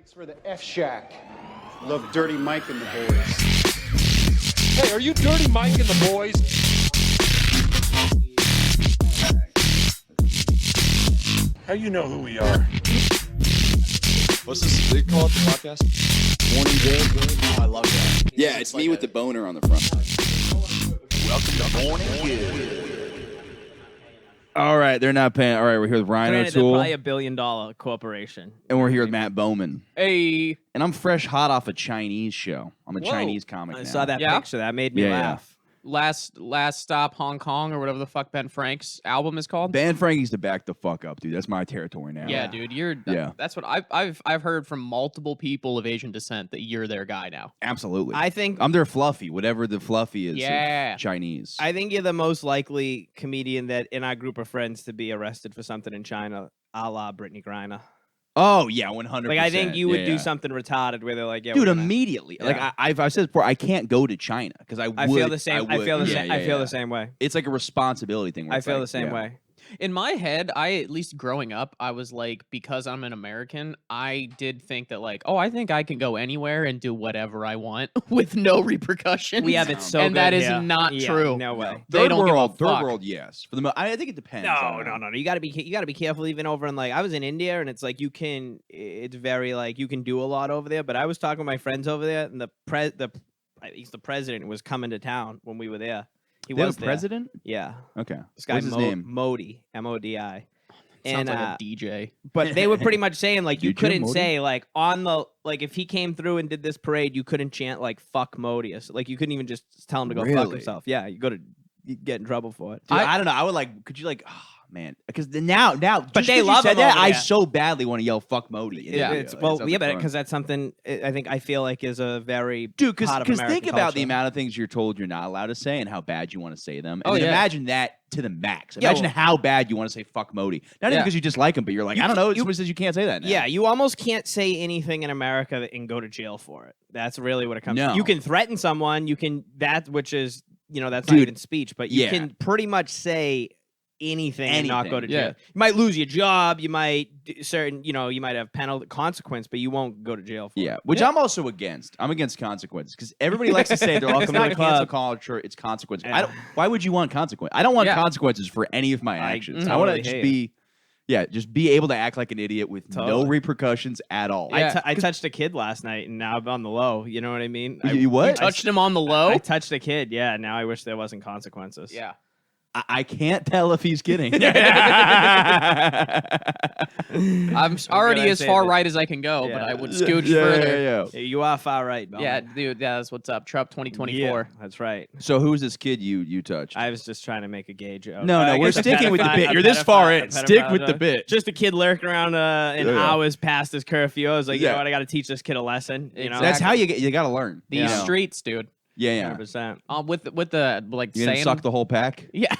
Thanks for the F Shack. Love Dirty Mike and the boys. Hey, are you Dirty Mike and the boys? How you know who we are? What's this? They call it the podcast? Morning Good. Oh, I love that. Yeah, it's me with the boner on the front. Welcome to Morning Good. All right, they're not paying. All right, we're here with Ryan Granted, they're O'Toole, probably $1 billion corporation. and we're here with Matt Bowman. Hey, And I'm fresh hot off a Chinese show. I'm a Chinese comic I now. saw that Yeah? picture. That made me Yeah, yeah. laugh. Last stop Hong Kong or whatever the fuck Ben Frank's album is called. Dan Frankie's to back the fuck up, dude. That's my territory now. Yeah, dude, you're. Yeah. That's what I've heard from multiple people of Asian descent that you're their guy now. Absolutely. I think I'm their fluffy, whatever the fluffy is. of Yeah. Chinese. I think you're the most likely comedian that in our group of friends to be arrested for something in China, a la Brittany Griner. Oh yeah, 100%. Like I think you would Yeah, do yeah. something retarded where they're like, yeah, Dude, we're gonna- immediately. Like Yeah. I've said before, I can't go to China because I feel the same. I would- feel the yeah, same. yeah, I feel yeah. the same way. It's like a responsibility thing. where I it's feel like, the same yeah. way. In my head, at least growing up, I was like, because I'm an American, I did think that like, oh, I think I can go anywhere and do whatever I want with no repercussions. We have it so and good that is here. not Yeah, true. No way. They Third don't give a world, fuck. third world, yes. For the I think it depends. No. You gotta be careful even over in like I was in India and it's like it's very like you can do a lot over there. But I was talking with my friends over there and the president was coming to town when we were there. He They have was a there. president? Yeah, Okay. this guy What's his name? Modi, Modi. Sounds And like a DJ. but they were pretty much saying like you DJ couldn't Modi? say like on the like if he came through and did this parade you couldn't chant like fuck Modi or like you couldn't even just tell him to go fuck Really? himself. Yeah, you get in trouble for it. Dude, I don't know. I would like. Could you like? Oh man, because now, But just they 'cause you love said him that. over I there. so badly want to yell "fuck Modi." in Yeah. the It's, video. well, It sounds yeah, like but fun. because that's something I feel like is a very Dude, part of because American think about the culture. amount of things you're told you're not allowed to say and how bad you want to say them. And Oh, then yeah. imagine that to the max. Yeah, Imagine well- how bad you want to say "fuck Modi." Not even Yeah. because you just like him, but you're like, You I don't can- know. you- Somebody says you can't say that now. Yeah, you almost can't say anything in America and go to jail for it. That's really what it comes No. to. You can threaten someone, which is, that's Dude, not even speech, but you yeah. can pretty much say anything and not go to Anything. jail. Yeah. You might lose your job, you might you might have penalty consequence, but you won't go to jail for Yeah, it. which I'm also against. I'm against consequences because everybody likes to say they're welcome to not the a cancel club. culture. It's consequences. Yeah. Why would you want consequence? I don't want Yeah. consequences for any of my I actions. I want totally to just hate be, just be able to act like an idiot with no Totally. repercussions at all. Yeah. I touched a kid last night, and now I'm on the low. You know what I mean? You what? Touched him on the low. I touched a kid. Yeah. Now I wish there wasn't consequences. Yeah. I can't tell if he's kidding. I'm already glad I as saved far it. right as I can go, but Yeah. I would scooch further. Yeah, you are far right, Bowman. Yeah, dude, that's what's up. Trump 2024. Yeah, that's right. So who's this kid you touched? I was just trying to make a gay joke. No, But I we're guess a sticking with the pedophile- bit. a You're this far pedophile- in. a Stick with pedophile the joke. bit. Just a kid lurking around in Yeah. hours past his curfew. I was like, you Yeah. know what? I got to teach this kid a lesson. You know, That's how you got to learn. These you know? streets, dude. Yeah, yeah. 100%. With the like You gonna saying suck the whole pack? yeah,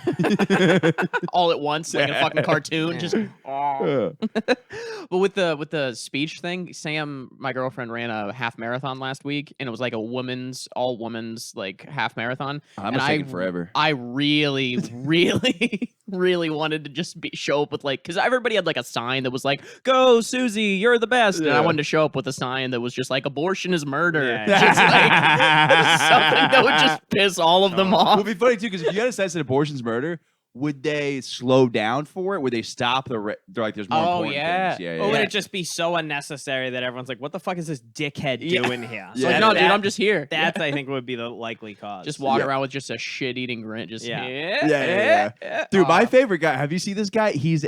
all at once like a fucking cartoon. Just but with the speech thing, Sam, my girlfriend, ran a half marathon last week, and it was like a all women's like half marathon. I'm and taking forever. I really, really, really wanted to just show up with like, because everybody had like a sign that was like, "Go, Susie, you're the best," and I Yeah. wanted to show up with a sign that was just like, "Abortion is murder." Yeah. Just like something that would just piss all of them It off. would be funny too because if you had a sense that abortion's murder, would they slow down for it? Would they stop the? They're like, there's more Oh, important yeah. things. Yeah, Or yeah. would yeah. it just be so unnecessary that everyone's like, what the fuck is this dickhead Yeah. doing here? Yeah. Like, no, dude, I'm just here. That's, I think, would be the likely cause. Just walking Yeah. around with just a shit-eating grin. Just Yeah. Yeah. Dude, my favorite guy. Have you seen this guy? He's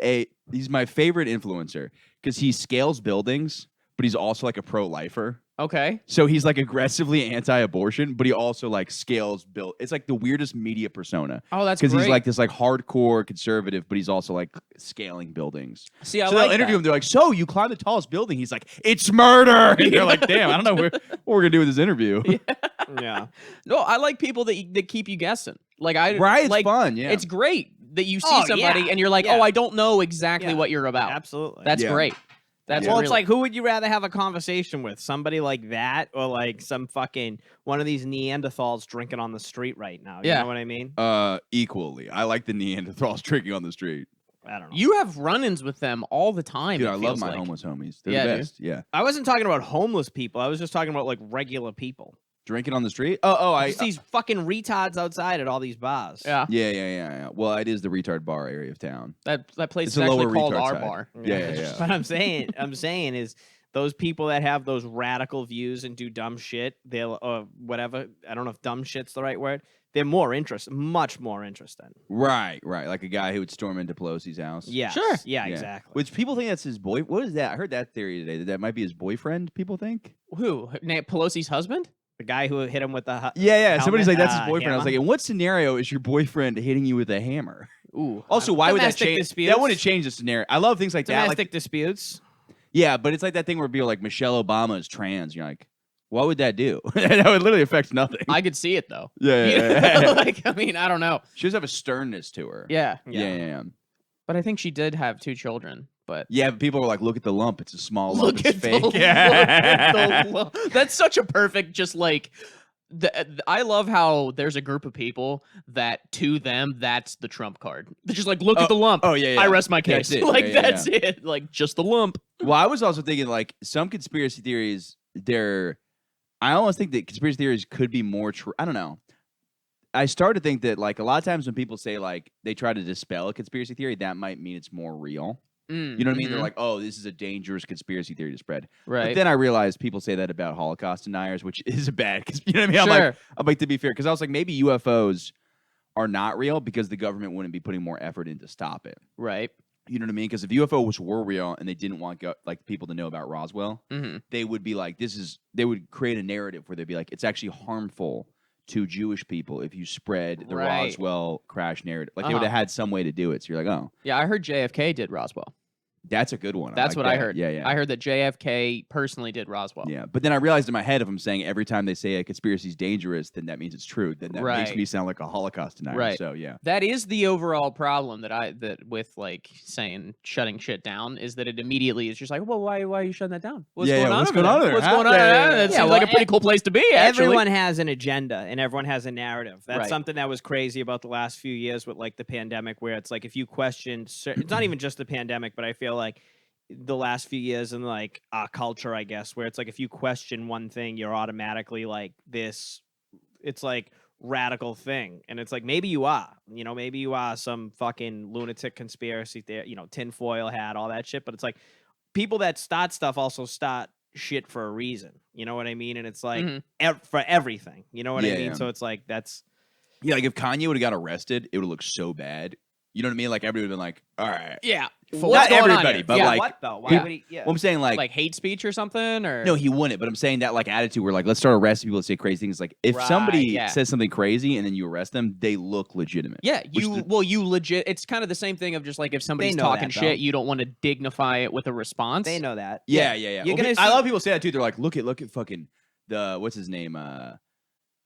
my favorite influencer because he scales buildings, but he's also like a pro-lifer. Okay. So he's like aggressively anti-abortion, but he also like scales build. It's like the weirdest media persona. Oh, that's Because great. he's like this like hardcore conservative, but he's also like scaling buildings. See, I So like they'll interview that. him. They're like, "So you climbed the tallest building?" He's like, "It's murder." And they're like, "Damn, I don't know what we're gonna do with this interview." Yeah. No, I like people that keep you guessing. Like I Right? It's like fun. Yeah. it's great that you see Oh, somebody yeah. and you're like, Yeah. "Oh, I don't know exactly Yeah. what you're about." Absolutely. That's Yeah. great. That's Well, really, it's like, who would you rather have a conversation with? Somebody like that or like some fucking one of these Neanderthals drinking on the street right now? You Yeah. know what I mean? Equally. I like the Neanderthals drinking on the street. I don't know. You have run-ins with them all the time. Dude, it I love feels my like. homeless homies. They're Yeah, the dude. best. Yeah. I wasn't talking about homeless people. I was just talking about like regular people. Drinking on the street? I Just these fucking retards outside at all these bars. Yeah, yeah. Well, it is the retard bar area of town. that place It's is a actually lower called retard our side. bar. Yeah. What I'm saying is those people that have those radical views and do dumb shit, they'll whatever. I don't know if dumb shit's the right word. They're much more interested. Right. Like a guy who would storm into Pelosi's house. Yeah. Sure. Yeah, exactly. Which people think that's his boy. What is that? I heard that theory today. That might be his boyfriend, people think. Who? Pelosi's husband? The guy who hit him with the Yeah. Somebody's like, helmet, that's his boyfriend. I was hammer. like, in what scenario is your boyfriend hitting you with a hammer? Ooh. Also, why would that Domestic change? disputes. That wouldn't change the scenario. I love things like that. domestic Like, disputes. yeah, but it's like that thing where people are like, Michelle Obama is trans. You're like, what would that do? That would literally affect nothing. I could see it though. Yeah. Like, I mean, I don't know. She does have a sternness to her. Yeah. Yeah. But I think she did have 2 children. But Yeah, but people are like, look at the lump. It's a small lump. look It's at fake. look at the lump. That's such a perfect, just like. I love how there's a group of people that to them that's the trump card. They're just like, look at the lump. Oh, yeah. I rest my That's case. it. Like Yeah. that's it. Like just the lump. Well, I was also thinking like some conspiracy theories, I almost think that conspiracy theories could be more true. I don't know. I started to think that like a lot of times when people say like they try to dispel a conspiracy theory, that might mean it's more real. You know what I mean? They're like, oh, this is a dangerous conspiracy theory to spread. Right. But then I realized people say that about Holocaust deniers, which is a bad. You know what I mean? Sure. I'm like to be fair, because I was like, maybe UFOs are not real because the government wouldn't be putting more effort in to stop it. Right. You know what I mean? Because if UFOs were real and they didn't want like people to know about Roswell, they would be like, they would create a narrative where they'd be like, it's actually harmful to Jewish people if you spread the Right. Roswell crash narrative. Like they would have had some way to do it. So you're like, oh, Yeah, I heard JFK did Roswell. that's a good one. That's like what I that. heard. Yeah. I heard that JFK personally did Roswell. Yeah, but then I realized in my head, if I'm saying every time they say a conspiracy is dangerous, then that means it's true. Then that makes Right. me sound like a Holocaust denier. Right. So yeah. That is the overall problem that with like saying shutting shit down is that it immediately is just like, well, why are you shutting that down? What's Yeah, going yeah, on what's over going on there? there, What's huh? going on? Yeah, yeah, That yeah. seems Yeah, like a well, pretty cool place to be. Actually, Everyone has an agenda and everyone has a narrative. That's Right. something that was crazy about the last few years with like the pandemic, where it's like if you question, it's not even just the pandemic, but I feel like the last few years in like our culture, I guess, where it's like if you question one thing, you're automatically like this. It's like radical thing, and it's like maybe you are, maybe you are some fucking lunatic conspiracy there, tinfoil hat, all that shit. But it's like people that start stuff also start shit for a reason. You know what I mean? And it's like for everything. You know what I Yeah, mean? yeah. So it's like that's Yeah, like if Kanye would have got arrested, it would have looked so bad. You know what I mean? Like everybody would have been like, all right. yeah. Not What's going on everybody, here? but Yeah, like, what though? Why yeah. would he? Yeah. Well, I'm saying like hate speech or something, or no, he wouldn't. But I'm saying that like attitude where like let's start arresting people that say crazy things. Like if Right, somebody yeah. says something crazy and then you arrest them, they look legitimate. Yeah, Which you legit. It's kind of the same thing of just like if somebody's know talking that, shit, though. you don't want to dignify it with a response. They know that. Yeah. You're Well, gonna I see- love people say that too. They're like, look at fucking what's his name?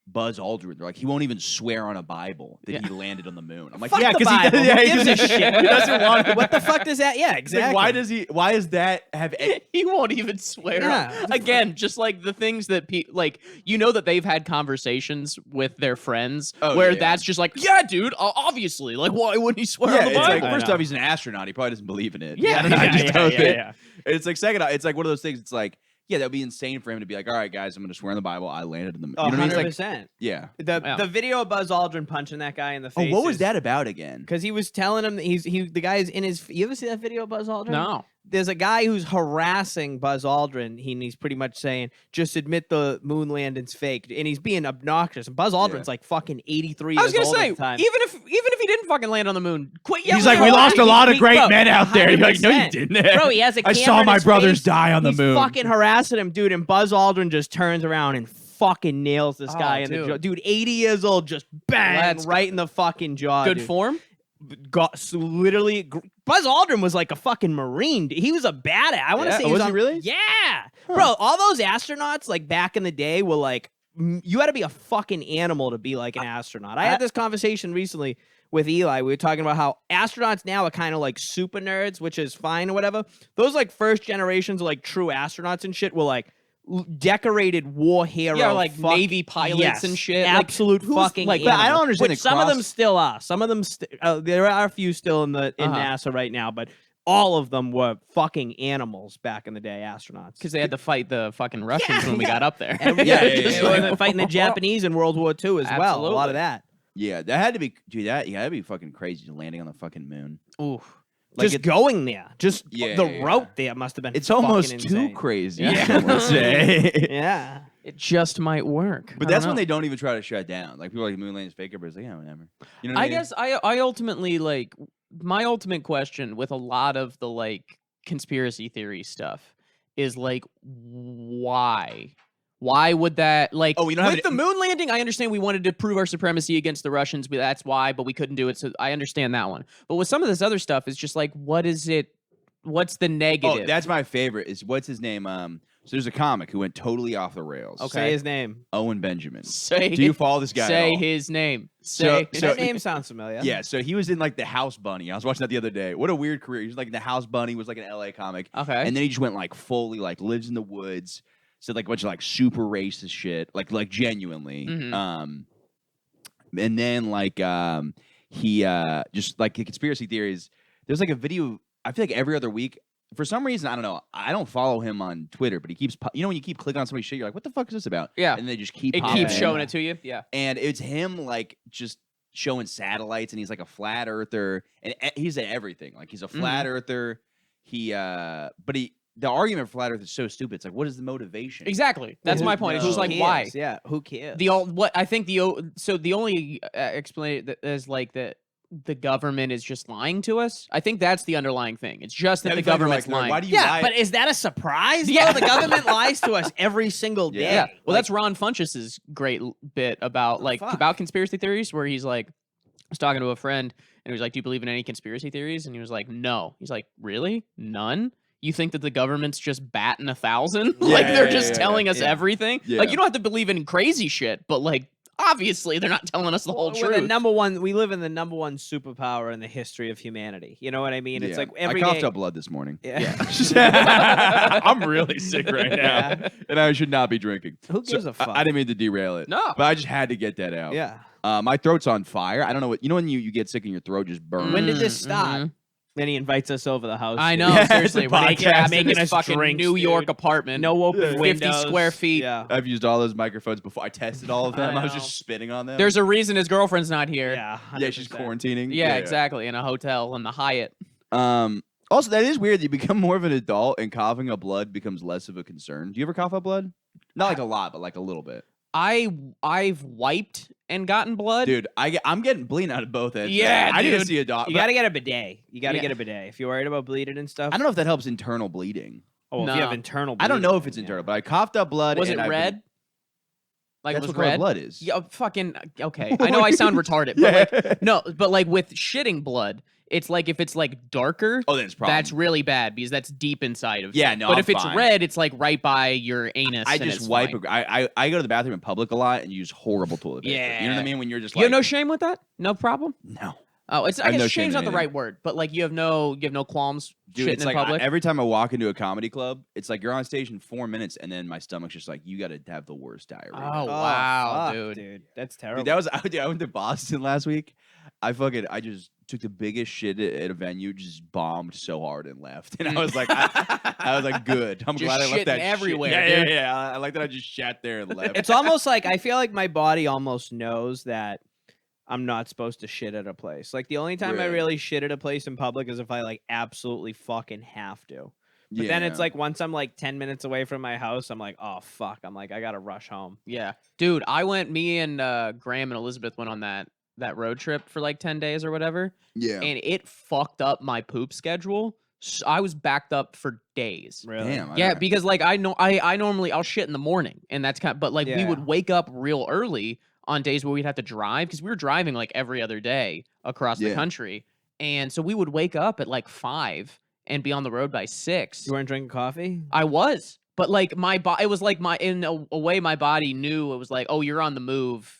Buzz Aldrin. They're like, he won't even swear on a Bible that he landed on the moon. I'm like, Fuck yeah, the because he, Bible. yeah, Who he gives a doesn't- shit? He doesn't want. What the fuck does that? Yeah, It's exactly. like, why does he? Why does that have? He won't even swear. Yeah. Again, just like the things that like that they've had conversations with their friends Oh, where yeah. that's just like, yeah, dude, obviously, like, why wouldn't he swear Yeah, on the it's like Bible? first off, he's an astronaut. He probably doesn't believe in it. Yeah, I don't know, I just don't think- yeah. And it's like second, it's like one of those things. It's like, yeah, that'd be insane for him to be like, all right, guys, I'm going to swear on the Bible. I landed in the moon. You know what I mean? It's like, 100%. yeah. The video of Buzz Aldrin punching that guy in the Oh, face. what was that about again? Because he was telling him that the guy is in his. You ever see that video of Buzz Aldrin? No. There's a guy who's harassing Buzz Aldrin. He's pretty much saying, just admit the moon landing's fake. And he's being obnoxious. And Buzz Aldrin's like fucking 83 I was years gonna old say, at the time. even if he didn't fucking land on the moon, quit yelling. He's like, at we him. lost a lot of He- great bro, men out there. You're like, no, you 100%. didn't. Bro, he has a I camera saw in my his brothers face. die on the He's moon. fucking harassing him, dude. And Buzz Aldrin just turns around and fucking nails this Oh, guy in the dude. jaw. Dude, 80 years old, just bang, Let's go. right in the fucking jaw. Good dude. form. Literally, Buzz Aldrin was like a fucking Marine. He was a badass. I want to Yeah? say Oh, he was was he on, really? Yeah. Bro, all those astronauts, like back in the day, were like, you had to be a fucking animal to be like an astronaut. I had this conversation recently with Eli. We were talking about how astronauts now are kind of like super nerds, which is fine or whatever. Those like first generations of like true astronauts and shit were like decorated war hero. Yeah, like Navy pilots and shit. Like, Absolute who's, fucking. like, But I don't animals, understand which the some of them cross- still are. Some of them, there are a few still in Uh-huh. NASA right now, but all of them were fucking animals back in the day, astronauts. because they had to fight the fucking Russians when we got up there. And Yeah, they were fighting the Japanese in World War II as well. A lot Absolutely. of that. Yeah, that had to be, dude. That'd be fucking crazy landing on the fucking moon. Ooh. Like Just going there, just Yeah, the yeah, route there must have been. It's fucking almost insane. too crazy. Yeah. some would say. Yeah. It just might work. But I that's don't when know. they don't even try to shut down. Like people are like moon landing's fake, but it's like yeah, whatever. You know what I I mean? guess I ultimately like my ultimate question with a lot of the like conspiracy theory stuff is like why would that like Oh, you don't have with the moon landing I understand we wanted to prove our supremacy against the Russians, but that's why, but we couldn't do it, so I understand that one. But with some of this other stuff it's just like what's the negative? Oh, that's my favorite. Is what's his name? So there's a comic who went totally off the rails. Okay. Say his name. Owen Benjamin. say Do you follow this guy? at say all? his name. So- Say That name sounds familiar. Yeah, so he was in like the House Bunny. I was watching that the other day. What a weird career. He was like the House Bunny, was like an LA comic. Okay. And then he just went like fully like lives in the woods. Said like a bunch of like super racist shit. Like genuinely. Mhm. And then like he just like the conspiracy theories. There's like a video, I feel like every other week. For some reason, I don't know. I don't follow him on Twitter, but he keeps you know when you keep clicking on somebody's shit, you're like, what the fuck is this about? Yeah. And they just keep it popping keeps in. showing it to you. Yeah. And it's him like just showing satellites, and he's like a flat earther, and he's at everything. Like he's a flat earther. The argument for flat earth is so stupid. It's like, what is the motivation? Exactly. That's my point. It's just Who like cares? why? Yeah. Who cares? The only explain that is like that the government is just lying to us. I think that's the underlying thing. It's just that the government's lying. Why do you Yeah, lie? but is that a surprise? Yeah. Yeah, the government lies to us every single day. Yeah. Well, that's Ron Funches's great bit about like fuck? about conspiracy theories, where he's like, I was talking to a friend and he was like, "Do you believe in any conspiracy theories?" And he was like, "No." He's like, "Really? None? You think that the government's just batting 1,000? Like Yeah, they're yeah, just yeah, telling us yeah. everything? Yeah. Like you don't have to believe in crazy shit, but like obviously they're not telling us the whole We're truth." the number one. We live in the number one superpower in the history of humanity. You know what I mean? It's Yeah. like every I coughed day- up blood this morning. Yeah. I'm really sick right now, Yeah. and I should not be drinking. Who gives a fuck? I didn't mean to derail it. No. but I just had to get that out. Yeah. My throat's on fire. I don't know what you know when you get sick and your throat just burns. When did this start? Mhm. Then he invites us over the house. I dude. know, Yeah, seriously. it's a We're making, podcast. making Making this us fucking drinks, New York dude. apartment. No open 50 windows. square feet. Yeah. I've used all those microphones before. I tested all of them. I was know. just spitting on them. There's a reason his girlfriend's not here. Yeah. yeah, she's 100%. quarantining. Yeah, exactly. In a hotel in the Hyatt. Also, that is weird that you become more of an adult and coughing up blood becomes less of a concern. Do you ever cough up blood? Not like a lot, but like a little bit. I've wiped and gotten blood. Dude, I'm getting bleeding out of both ends. Yeah, I need to dude. see a doctor. You gotta get a bidet. You gotta Yeah. get a bidet if you're worried about bleeding and stuff. I don't know if that helps internal bleeding. Oh, if No. you have internal. I don't know bleeding, if it's yeah. internal, but I coughed up blood. Was and it I've been- red? Like That's it was what color red. blood is. Yeah, fucking okay. I know I sound retarded, but like no, but like with shitting blood, it's like if it's like darker, Oh, then it's probably. that's really bad because that's deep inside of Yeah, you. no, But I'm if it's fine. red, it's like right by your anus. I and just it's wipe. fine. I go to the bathroom in public a lot and use horrible toilet paper. You know what I Yeah. mean? When you're just You like, have no shame with that? No problem. no. Oh, it's I I have guess no shame shame's in not the anything. right word, but like you have no qualms Dude, shitting it's in like public. every time I walk into a comedy club, it's like you're on stage in 4 minutes, and then my stomach's just like, you got to have the worst diarrhea. Oh, Oh, wow, fuck, dude. That's terrible. Dude, that was I went to Boston last week. I just took the biggest shit at a venue, just bombed so hard and left, and I was like, I was like, good. I'm Just glad I left that shitting shit. everywhere, Yeah, dude. yeah. I like that I just shat there and left. It's almost like I feel like my body almost knows that I'm not supposed to shit at a place. Like the only time I Really? really shit at a place in public is if I like absolutely fucking have to. But then it's like once I'm like 10 minutes away from my house, I'm like, oh fuck. I'm like, I gotta rush home. Yeah, dude. Me and Graham and Elizabeth went on that road trip for like 10 days or whatever, yeah. and it fucked up my poop schedule. I was backed up for days. Really? Damn. Yeah, alright. because like I normally I'll shit in the morning, and that's but like we Yeah. would wake up real early on days where we'd have to drive because we were driving like every other day across the Yeah. country, and so we would wake up at like 5 and be on the road by 6. You weren't drinking coffee? I was, but like it was like in a way my body knew it was like, oh, you're on the move.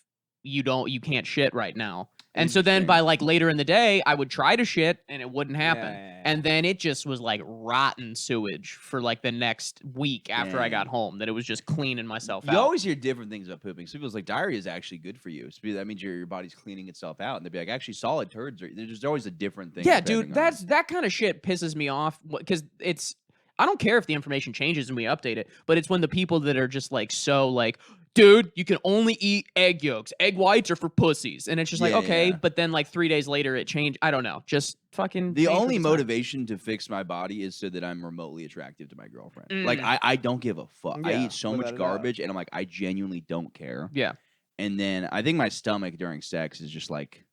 You can't shit right now. And so then Interesting. by like later in the day, I would try to shit and it wouldn't happen. yeah. And then it just was like rotten sewage for like the next week after I got Dang. home, that it was just cleaning myself You out. always hear different things about pooping. Some people's like diarrhea is actually good for you. So that means your body's cleaning itself out, and they'd be like, actually, solid turds are. There's always a different thing. Yeah, depending dude, on- that kind of shit pisses me off because it's. I don't care if the information changes and we update it, but it's when the people that are just like so like, dude, you can only eat egg yolks. Egg whites are for pussies, and it's just like Yeah, okay, yeah. but then like 3 days later it changed. I don't know, just fucking. The change with only time. motivation to fix my body is so that I'm remotely attractive to my girlfriend. Like I don't give a fuck. I Yeah, eat so much without a doubt. garbage, and I'm like, I genuinely don't care. Yeah. And then I think my stomach during sex is just like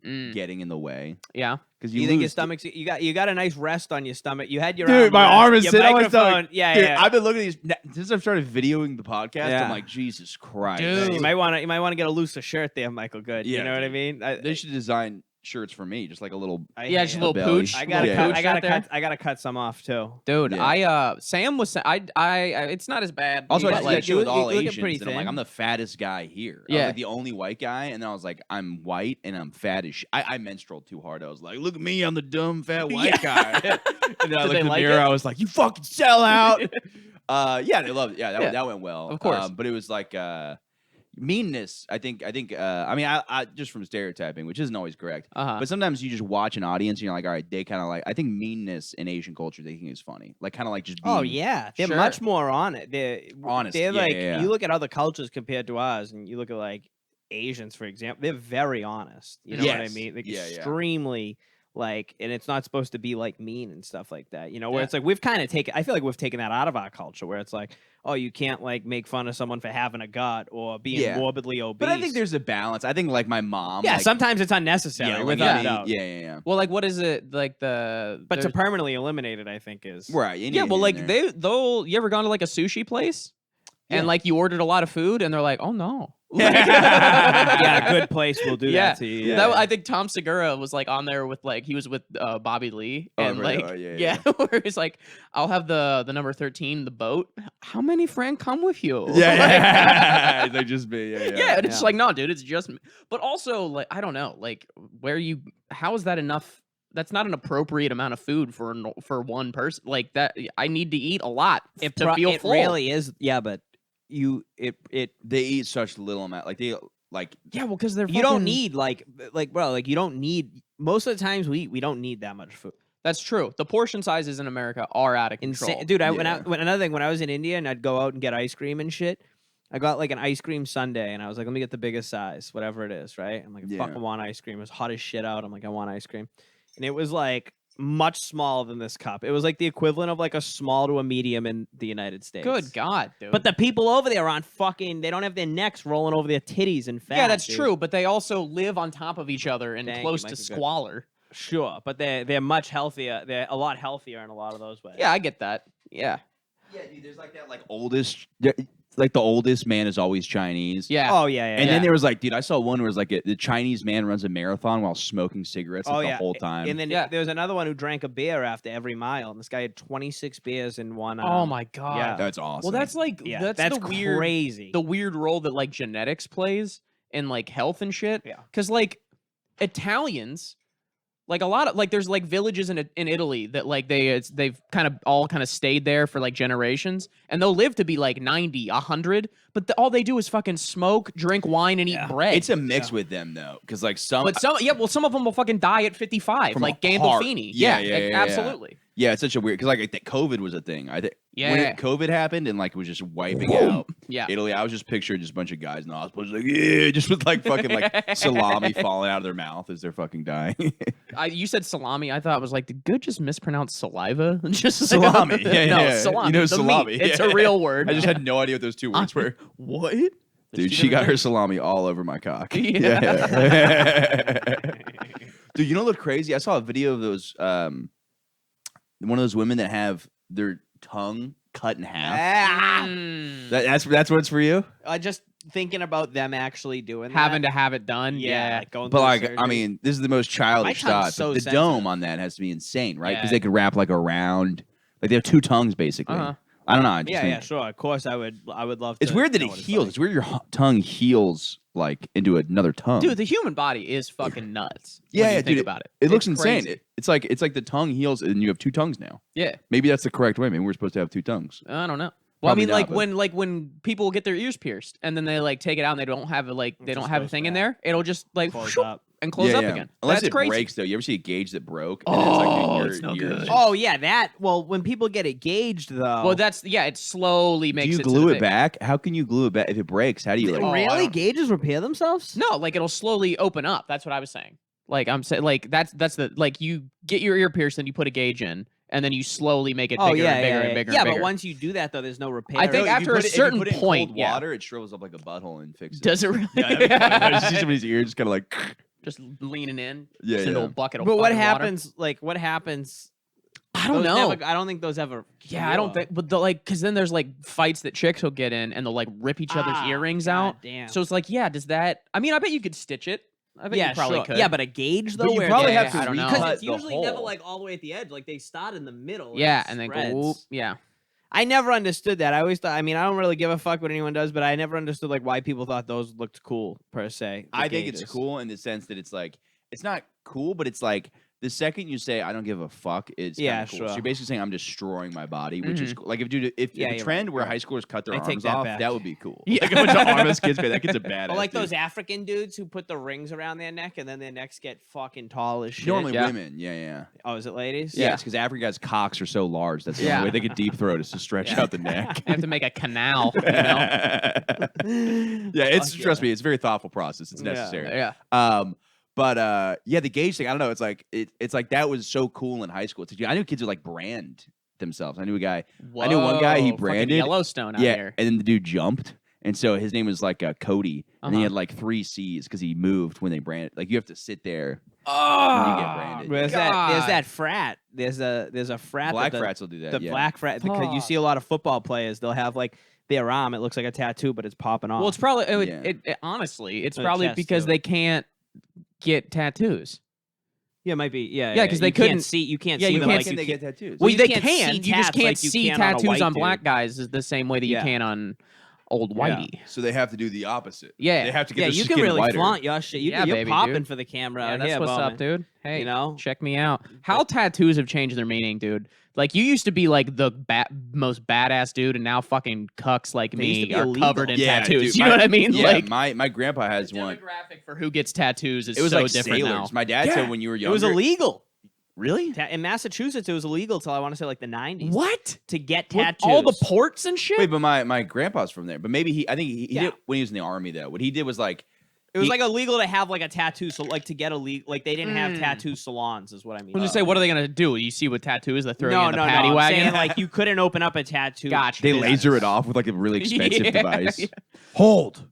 Mm. getting in the way Yeah. because You think your stomach's you got a nice rest on your stomach. You had your Dude, my rest, arm is your sitting on my microphone. stomach. Yeah, Dude, yeah. I've been looking at these since I've started videoing the podcast. Yeah. I'm like, Jesus Christ, Dude. You might want to get a looser shirt there, Michael. Good. Yeah, You know what I dude. mean? They should design shirts for me, just like a little. Yeah, just a little belly. pooch. I gotta Yeah. cut. I gotta cut some off too. Dude, Yeah. Sam was I it's not as bad. Also, I but, just like, that shit with you all look at Asians, pretty and I'm like, thin. I'm the fattest guy here. I Yeah. was like the only white guy, and then I was like, I'm white and I'm fat as shit. I menstrualed too hard. I was like, look at me, I'm the dumb fat white guy. And then I Did looked they in the like mirror, it? I was like, you fucking sell out. Yeah, they loved it. Yeah, Yeah. that went well. Of course. But it was like meanness. I think. I mean, I just from stereotyping, which isn't always correct. Uh-huh. But sometimes you just watch an audience and you're like, all right, they kind of like. I think meanness in Asian culture, they think is funny. Like kind of like just being. Oh yeah, they're Sure. much more on it. They're Honest, They're yeah, like yeah, yeah. you look at other cultures compared to ours, and you look at like Asians, for example. They're very honest. You know what I Yes. mean? Like Yeah, yeah. extremely like, and it's not supposed to be like mean and stuff like that. You know, where Yeah. it's like we've kind of taken. I feel like we've taken that out of our culture, where it's like, oh, you can't like make fun of someone for having a gut or being Yeah. morbidly obese. But I think there's a balance. I think like my mom. yeah, like, sometimes it's unnecessary. yeah, like, without me- a doubt. yeah. Well, like what is it like the But to there's- permanently eliminate it, I think is Right. you yeah, need well, it like in there. they'll you ever gone to like a sushi place Yeah. and like you ordered a lot of food and they're like, oh no. yeah, a good place will do Yeah. that to you. That, I think Tom Segura was like on there with like he was with Bobby Lee Oh, and really? like Oh, yeah, where he's like, I'll have the number 13 the boat. How many friends come with you? Yeah. They just be. Yeah. Yeah, and it's just Yeah. like no, dude, it's just. But also, like, I don't know, like, how is that enough? That's not an appropriate amount of food for one person. Like that, I need to eat a lot to feel it full. really is. Yeah, but They eat such little amount. Like they like. Yeah, well, because they're you don't fucking- need like bro, like you don't need most of the times we don't need that much food. That's true. The portion sizes in America are out of control. Insane, dude. Yeah. Another thing, when I was in India and I'd go out and get ice cream and shit, I got like an ice cream sundae and I was like, let me get the biggest size, whatever it is, right? I'm like, I Yeah. fucking want ice cream. It was hot as shit out. I'm like, I want ice cream, and it was like much smaller than this cup. It was like the equivalent of like a small to a medium in the United States. Good God, dude. But the people over there aren't fucking. They don't have their necks rolling over their titties and fat. yeah, that's dude. true. But they also live on top of each other and Thank you, close Mike, to you're good. squalor. Sure, but they're much healthier. They're a lot healthier in a lot of those ways. Yeah, I get that. Yeah. Yeah, dude. There's like that like oldest. Like the oldest man is always Chinese. Yeah. Oh yeah, yeah. And yeah. then there was like, dude, I saw one where it was like the Chinese man runs a marathon while smoking cigarettes like, oh the yeah, whole time. And then Yeah. there was another one who drank a beer after every mile, and this guy had 26 beers in one. Oh my God. yeah. That's awesome. Well, that's like Yeah, that's the weird crazy. the weird role that like genetics plays in like health and shit. Yeah. Because like Italians, like a lot of like there's like villages in Italy that like they've kind of stayed there for like generations, and they'll live to be like 90, 100, but all they do is fucking smoke, drink wine, and eat bread. It's a mix with them though, because like some. but some of them will fucking die at 55, From like a Gandolfini. heart. Yeah, absolutely. Yeah, it's such a weird because like I think COVID was a thing. I think when Yeah. COVID happened and like it was just wiping out Yeah. Italy. I was just picturing just a bunch of guys in the hospital, just like yeah, just with like fucking like salami falling out of their mouth as they're fucking dying. You said salami. I thought it was like, did Good just mispronounce saliva? Just like- Salami. Yeah, no, yeah. salami. You know the meat. salami. It's Yeah. a real word. I just had no idea what those two words were. What? Dude, she got her salami all over my cock. Yeah. Dude, you know what's crazy? I saw a video of those one of those women that have their tongue cut in half. Ah! Mm. That's what's for you? Just thinking about them actually doing Having that. to have it done. yeah, like going But through like, surgery. I mean, this is the most childish tongue's thought. so But the sensitive. dome on that has to be insane, right? Because Yeah. they could wrap like around, like they have two tongues basically. Uh-huh. I don't know. I just Yeah, think yeah, sure. Of course, I would love to. it's weird that it know what heals. like. It's weird your tongue heals like into another tongue. Dude, the human body is fucking nuts. Yeah, when yeah, you think dude, about it. it looks It's insane. crazy. It's like the tongue heals and you have two tongues now. Yeah, Maybe that's the correct way. Maybe we're supposed to have two tongues. I don't know. Well, Probably I mean, not, but- when people get their ears pierced and then they like take it out and they don't have they just don't have a goes thing in back. there, it'll just like Close whoop, up. and close Yeah, up yeah. again. Unless That's it crazy. breaks though. You ever see a gauge that broke? Oh, your it's no ears- good. Oh yeah, that. Well, when people get it gauged though. Well, that's it slowly Do makes you it to glue the it thing. back? How can you glue it back if it breaks? How do you like? Oh, I really don't- gauges repair themselves? No, like it'll slowly open up. That's what I was saying. Like I'm saying, like that's the like you get your ear pierced and you put a gauge in, and then you slowly make it Oh bigger yeah, and bigger yeah, and yeah. bigger. Yeah, and but bigger. once you do that though, there's no repair. I think No, if after you a put it- if you certain put it in point, cold yeah. water, it shrivels up like a butthole and fixes it. Does it really? Yeah, that'd be funny. I just see somebody's ear just kind of like. Just leaning in, Yeah, just into yeah. a bucket of But what fucking water. happens? Like, what happens? I don't Those know. never- I don't think those ever. Yeah, I don't think, but because then there's like fights that chicks will get in and they'll like rip each other's earrings out. Damn. So it's like, yeah, does that? I mean, I bet you could stitch it. I bet yeah, you probably sure. could. Yeah, but a gauge though, But you where probably Yeah, have to I don't know. recut because it's the usually never hole. like all the way at the edge. Like they start in the middle. and yeah, it and then go, spreads. whoop, yeah. I never understood that. I always thought. I mean, I don't really give a fuck what anyone does, but I never understood like why people thought those looked cool per se. the I think it's gauges. cool in the sense that it's like it's not cool, but it's like the second you say I don't give a fuck, it's Yeah, kinda cool. sure. So you're basically saying I'm destroying my body, which is Mhm. cool. Like if Yeah, a you're trend right, where you're high schoolers cut their I take arms that off, back. that would be cool. Yeah. Like a bunch of armless kids, that kid's a badass. Or like dude. those African dudes who put the rings around their neck and then their necks get fucking tall as shit. Normally Yeah. women, yeah. Oh, is it ladies? Yeah, it's because African guys' cocks are so large. That's the Yeah. only way they can deep throat is to stretch Yeah. out the neck. I have to make a canal. You know? Yeah, it's Fuck trust yeah. me, it's a very thoughtful process. It's Yeah. necessary. Yeah. But yeah, the gauge thing, I don't know. It's like it's like that was so cool in high school. It's like, I knew kids would like brand themselves. I knew a guy. I knew one guy, he Whoa, fucking branded- Yellowstone out Yeah, here. and then the dude jumped, and so his name was like Cody, and he Uh-huh. had like 3 C's because he moved when they branded. Like you have to sit there. Oh, you get branded. There's God. that frat. There's a frat. Black that the, frats will do that. The yeah. black frat because you see a lot of football players. They'll have like their arm. It looks like a tattoo, but it's popping off. Well, it's probably Yeah. honestly, it's The probably chest, because too. they can't get tattoos. yeah, it might be. Yeah, Yeah, 'cause they you can't couldn't- see. You can't yeah, see you them can't like Can you they can't- get tattoos? Well, Well, you they can't can. see You just tats can't like you see can on a tattoos white on dude. black guys is the same way that you Yeah. can on old Yeah. whitey. So they have to do the opposite. Yeah. They have to get Yeah, their you can skin really whiter. flaunt your shit. Yeah, You're baby, popping dude. for the camera. Yeah, out that's here, what's Bowman. up, dude. Hey, You know? check me out. How tattoos have changed their meaning, dude. Like you used to be like the most badass dude, and now fucking cucks like They used to me be are illegal. covered in Yeah, tattoos. dude, you know what I mean? Yeah, like my grandpa has the one. demographic for who gets tattoos is It was so like different sailors. now. My dad said when you were It younger. was illegal. Really? In Massachusetts, it was illegal till I want to say like the 90s. What? To get With tattoos. all the ports and shit? Wait, but my grandpa's from there. But maybe I think he Yeah. did when he was in the army though. What he did was like It was he- like illegal to have like a tattoo, so like to get a like they didn't have Mm. tattoo salons, is what I mean. I was just say, what are they gonna do? You see what tattoo is? They throw you no, in the no, paddy no. I'm wagon. saying like you couldn't open up a tattoo. Gotcha. they Yeah. laser it off with like a really expensive Yeah, device. yeah. Hold.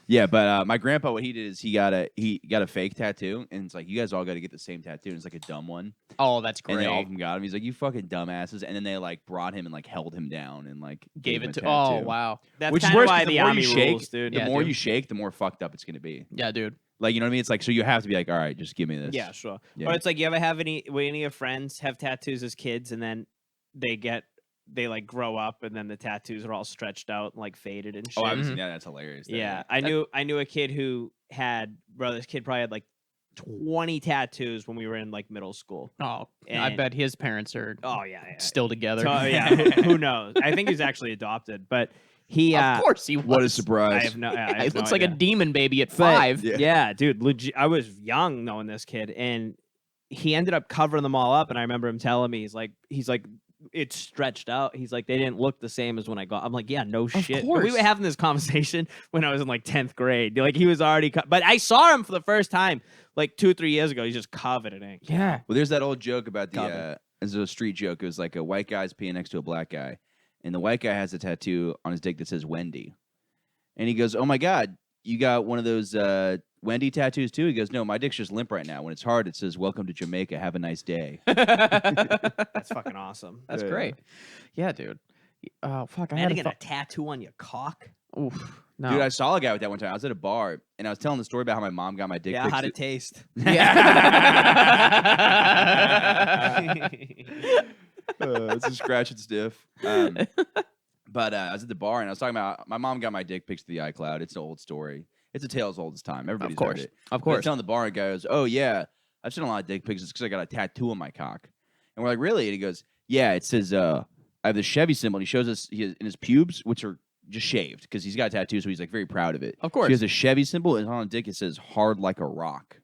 Yeah, but my grandpa, what he did is he got a fake tattoo, and it's like you guys all got to get the same tattoo. And it's like a dumb one, Oh, that's and they all of great. them got him. He's like, "You fucking dumbasses!" And then they like brought him and like held him down and like Gave him it a to. Oh, tattoo. wow. That's Which is kind of worse, why 'cause the the more army you shake, rules, dude. The Yeah, more dude. you shake, the more fucked up it's gonna be. Yeah, dude. Like you know what I mean? It's like so you have to be like, all right, just give me this. Yeah, sure. Yeah. Or it's like you ever have any of your friends have tattoos as kids, and then they like grow up, and then the tattoos are all stretched out and like faded and shit. Oh, I haven't Mhm. seen that. That's hilarious. though, Yeah, I knew a kid who had this kid probably had like 20 tattoos when we were in like middle school. Oh, I And- bet his parents are Oh yeah, yeah. still together. So, yeah, who knows? I think he's actually adopted, but he of course he was. What a I surprise! have no. I have It no looks like a idea. demon baby at But- 5. Yeah. Yeah, dude. Legit, I was young knowing this kid, and he ended up covering them all up. And I remember him telling me, he's like, it's stretched out. He's like, they didn't look the same as when I got. I'm like, yeah, no shit. And we course. were having this conversation when I was in like 10th grade. Like he was already, but I saw him for the first time like 2 or 3 years ago. He's just covered in ink. Yeah. Well, there's that old joke about the. Cover. There's a street joke. It was like a white guy's peeing next to a black guy, and the white guy has a tattoo on his dick that says Wendy, and he goes, "Oh my god, you got one of those Wendy tattoos too?" He goes, "No, my dick's just limp right now. When it's hard, it says Welcome to Jamaica. Have a nice day." That's fucking awesome. That's Yeah. great. Yeah, dude. Oh fuck! I And had to a get a tattoo on your cock. Oof. No. Dude, I saw a guy with that one time. I was at a bar, and I was telling the story about how my mom got my dick. Yeah, pics how'd that- it taste? Yeah. It's a scratch and stiff. But I was at the bar and I was talking about my mom got my dick pics to the iCloud. It's an old story. It's a tale as old as time. Everybody's Of course. heard it. Of But I was course. telling the bar and goes, "Oh yeah, I've seen a lot of dick pics. It's because I got a tattoo on my cock." And we're like, "Really?" And he goes, "Yeah, it says I have the Chevy symbol." And he shows us in his pubes, which are just shaved because he's got a tattoo, so he's like very proud of it. Of course. He has a Chevy symbol, and on the dick it says "hard like a rock."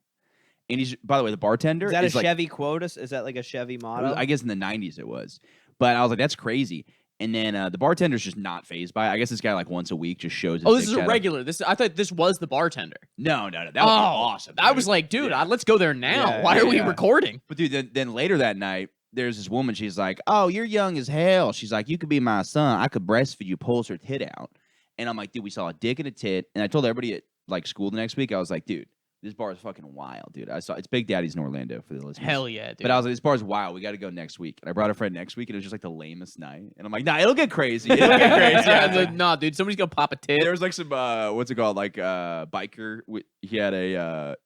And he's, by the way, the bartender Is that a is like, Chevy quota? Is that like a Chevy motto? I guess in the 90s it was. But I was like, that's crazy. And then the bartender's just not phased by it. I guess this guy like once a week just shows his Oh, this dick is a tattoo. regular. I thought this was the bartender. No. That would be awesome. I dude. was like, dude, Yeah. let's go there now. Yeah, Why are we yeah. recording? But dude, then later that night, there's this woman. She's like, "Oh, you're young as hell." She's like, "You could be my son. I could breastfeed you." Pulls her tit out, and I'm like, "Dude, we saw a dick and a tit." And I told everybody at like school the next week, I was like, "Dude, this bar is fucking wild, dude." It's Big Daddy's in Orlando for the listeners. Hell yeah, dude. But I was like, "This bar is wild. We got to go next week." And I brought a friend next week, and it was just like the lamest night. And I'm like, "Nah, it'll get crazy. It'll get crazy." yeah, I was like, no, dude, somebody's gonna pop a tit. there was like some what's it called, like biker. He had a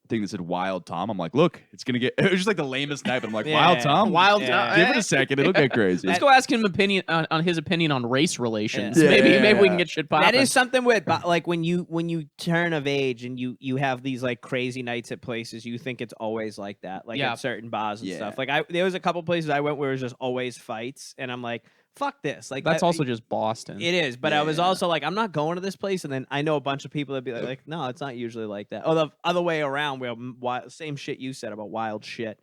thing that said Wild Tom. I'm like, look, it's gonna get. It was just like the lamest night, but I'm like, Wild Yeah. Tom, Wild Yeah. Tom. Give it a second, it'll get crazy. Let's go ask him on his opinion on race relations. Yeah. Maybe Yeah. we can get shit popping. That is something with like when you turn of age and you have these like crazy nights at places, you think it's always like that, like Yeah. at certain bars and Yeah. stuff. Like there was a couple places I went where it was just always fights, and I'm like, fuck this. Like That's I- also just Boston. it is, but I was Yeah. also like, I'm not going to this place, and then I know a bunch of people that be like, no, it's not usually like that. Or the other way around, where same shit you said about wild shit.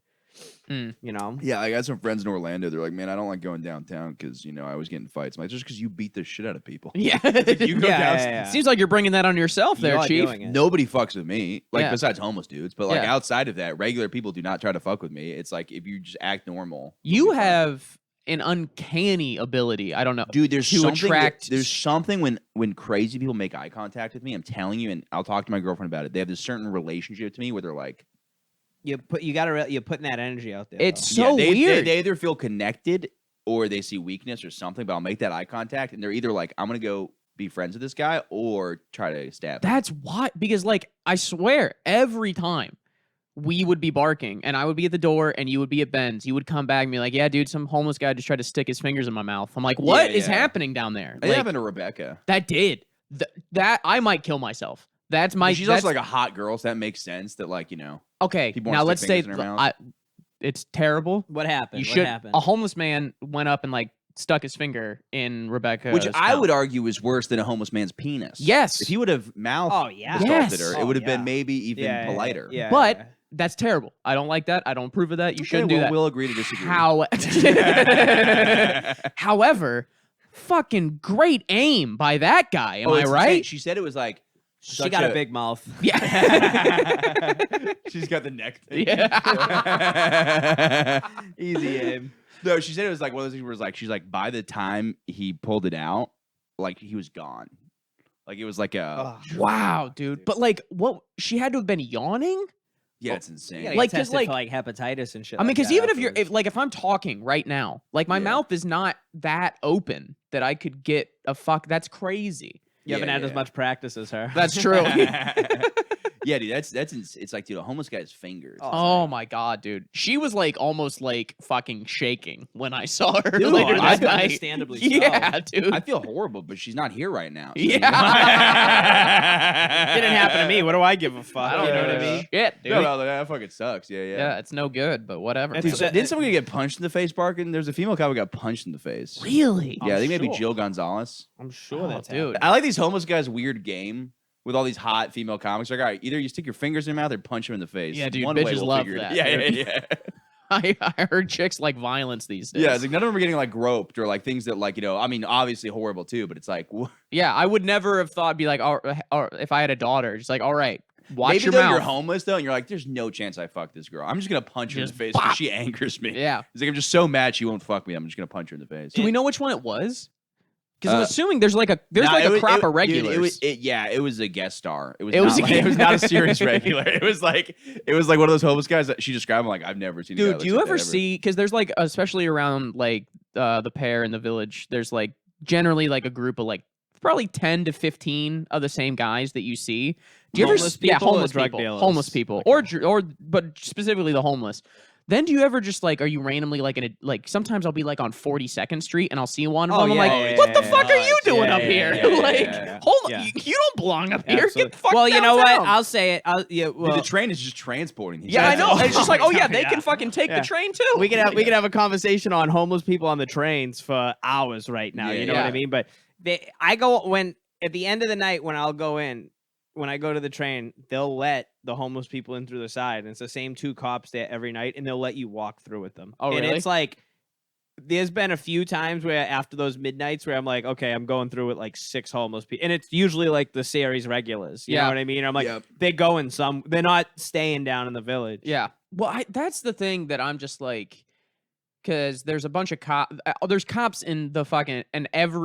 Mm. You know, Yeah, I got some friends in Orlando. They're like, man, I don't like going downtown because I was getting fights. I'm like, just because you beat the shit out of people. yeah. You go Yeah, down. yeah. Seems like you're bringing that on yourself there, You are Chief. doing it. Nobody fucks with me, like Yeah. besides homeless dudes. But like Yeah. outside of that, regular people do not try to fuck with me. It's like if you just act normal. You we'll be fine. have an uncanny ability. I don't know. Dude, there's to something attract- there's something when crazy people make eye contact with me. I'm telling you, and I'll talk to my girlfriend about it. They have this certain relationship to me where they're like, you're putting that energy out there. It's though. so they weird. They either feel connected or they see weakness or something. But I'll make that eye contact, and they're either like, I'm gonna go be friends with this guy or try to stab him. That's why, because like I swear, every time we would be barking and I would be at the door and you would be at Ben's, you would come back and be like, "Yeah, dude, some homeless guy just tried to stick his fingers in my mouth." I'm like, "What is Yeah. happening down there?" It Like, happened to Rebecca. that did that. I might kill myself. That's my. She's that's, also like a hot girl, so that makes sense. That like okay. people Now wanna let's stick say fingers in her mouth. it's terrible. What happened? You What should. happened? A homeless man went up and like stuck his finger in Rebecca, which I would argue is worse than a homeless man's penis. Yes. If he would have mouth Oh, yeah. assaulted Yes. her, it Oh, would have yeah. been maybe even Yeah, politer. Yeah, But yeah. that's terrible. I don't like that. I don't approve of that. You Okay, shouldn't do well, that. We'll agree to disagree. However, fucking great aim by that guy. Am I it's right? insane. She said it was like She got a big mouth. Yeah. She's got the neck thing. Yeah. Easy aim. No, she said it was like one of those things where it's like she's like by the time he pulled it out, like he was gone. Like it was like a Wow, dude. But like, what? She had to have been yawning. yeah, it's insane. Yeah, Like, like 'cause, tested like- for like hepatitis and shit. I mean, like because that even afterwards. if I'm talking right now, like my Yeah. mouth is not that open that I could get a fuck. That's crazy. you haven't had as yeah. much practice as her. That's true. Yeah, dude, it's like, dude, a homeless guy's fingers. Oh my god, dude. She was like almost like fucking shaking when I saw her Dude, later I- that night. understandably so. Yeah, dude. I feel horrible, but she's not here right now. so Yeah. you know? Didn't happen to me. What do I give a fuck? I don't you know know what I mean? Shit, dude. No, that fucking sucks. Yeah. Yeah, it's no good, but whatever. It's Dude, a- man. didn't someone get punched in the face barking? There's a female cop who got punched in the face. Really? Yeah, I think maybe sure. Jill Gonzalez. I'm sure Oh, that's dude. I like these homeless guys' weird game with all these hot female comics. Like, all right, either you stick your fingers in your mouth or punch them in the face. Yeah, dude, One way bitches we'll love figure it that, out. Yeah, dude. yeah. I heard chicks like violence these days. Yeah, it's like none of them are getting like groped or like things that like, I mean, obviously horrible too, but it's like, Yeah, I would never have thought be like, or if I had a daughter, just like, all right, watch maybe your though mouth. you're homeless though, and you're like, there's no chance I fuck this girl. I'm just gonna punch her in the Just face because bop. she angers me. Yeah. It's like I'm just so mad she won't fuck me. I'm just gonna punch her in the face. Do we know which one it was? Because I'm Uh, assuming there's like a Nah, it was- crop it- of regulars. Dude, it was a guest star. It was It was not a like- it was not a guest- serious regular. It was like one of those homeless guys that she described. I'm like, I've never seen. a guy Dude, that do you looks like ever that see? Because there's like, especially around like the pair in the village, there's like generally like a group of like probably 10 to 15 of the same guys that you see. Do you Homeless ever? Yeah, people or homeless drug people, dealers? homeless people, Okay. or but specifically the homeless. Then do you ever just like, are you randomly like sometimes I'll be like on 42nd Street and I'll see one of Oh, them. I'm yeah, like, yeah, what yeah, the fuck are you doing yeah, up yeah, here? yeah, yeah, Like, yeah. hold Yeah. on, you don't belong up here. Absolutely. Get the fuck Well, you know what? downtown. I'll say it. Dude, the train is just transporting these Yeah, I guys. know. It's just like, oh yeah, they Yeah. can fucking take Yeah. the train too. We could have a conversation on homeless people on the trains for hours right now. Yeah, You know what yeah. I mean? But I go when at the end of the night when I'll go in. When I go to the train, they'll let the homeless people in through the side. And it's the same 2 cops there every night, and they'll let you walk through with them. Oh, and really? it's like, there's been a few times where after those midnights where I'm like, okay, I'm going through with like 6 homeless people. And it's usually like the series regulars. You know Yeah. what I mean? I'm like, Yep. they're going they're not staying down in the village. Yeah. Well, that's the thing that I'm just like, because there's a bunch of there's cops in the fucking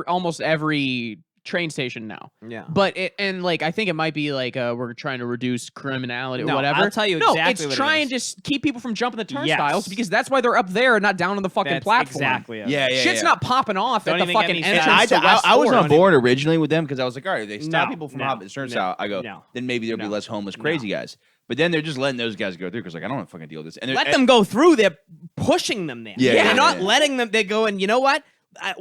almost every train station now. Yeah. But like I think it might be like we're trying to reduce criminality or No, whatever. I'll tell you no, exactly it's what it trying is. to keep people from jumping the turnstiles Yes. because that's why they're up there and not down on the fucking That's platform. exactly it. Yeah, yeah, Shit's yeah. not popping off Don't at the even get fucking me entrance started. to West I was Ford. on board originally with them because I was like, all right, they stop No, people from no, hopping the turnstile. no, I go, no, then maybe there'll be no, less homeless crazy guys. But then they're just letting those guys go through because like I don't want to fucking deal with this. And Let them go through. They're pushing them there. Yeah, They're yeah, not yeah. letting them. They're going, you know what?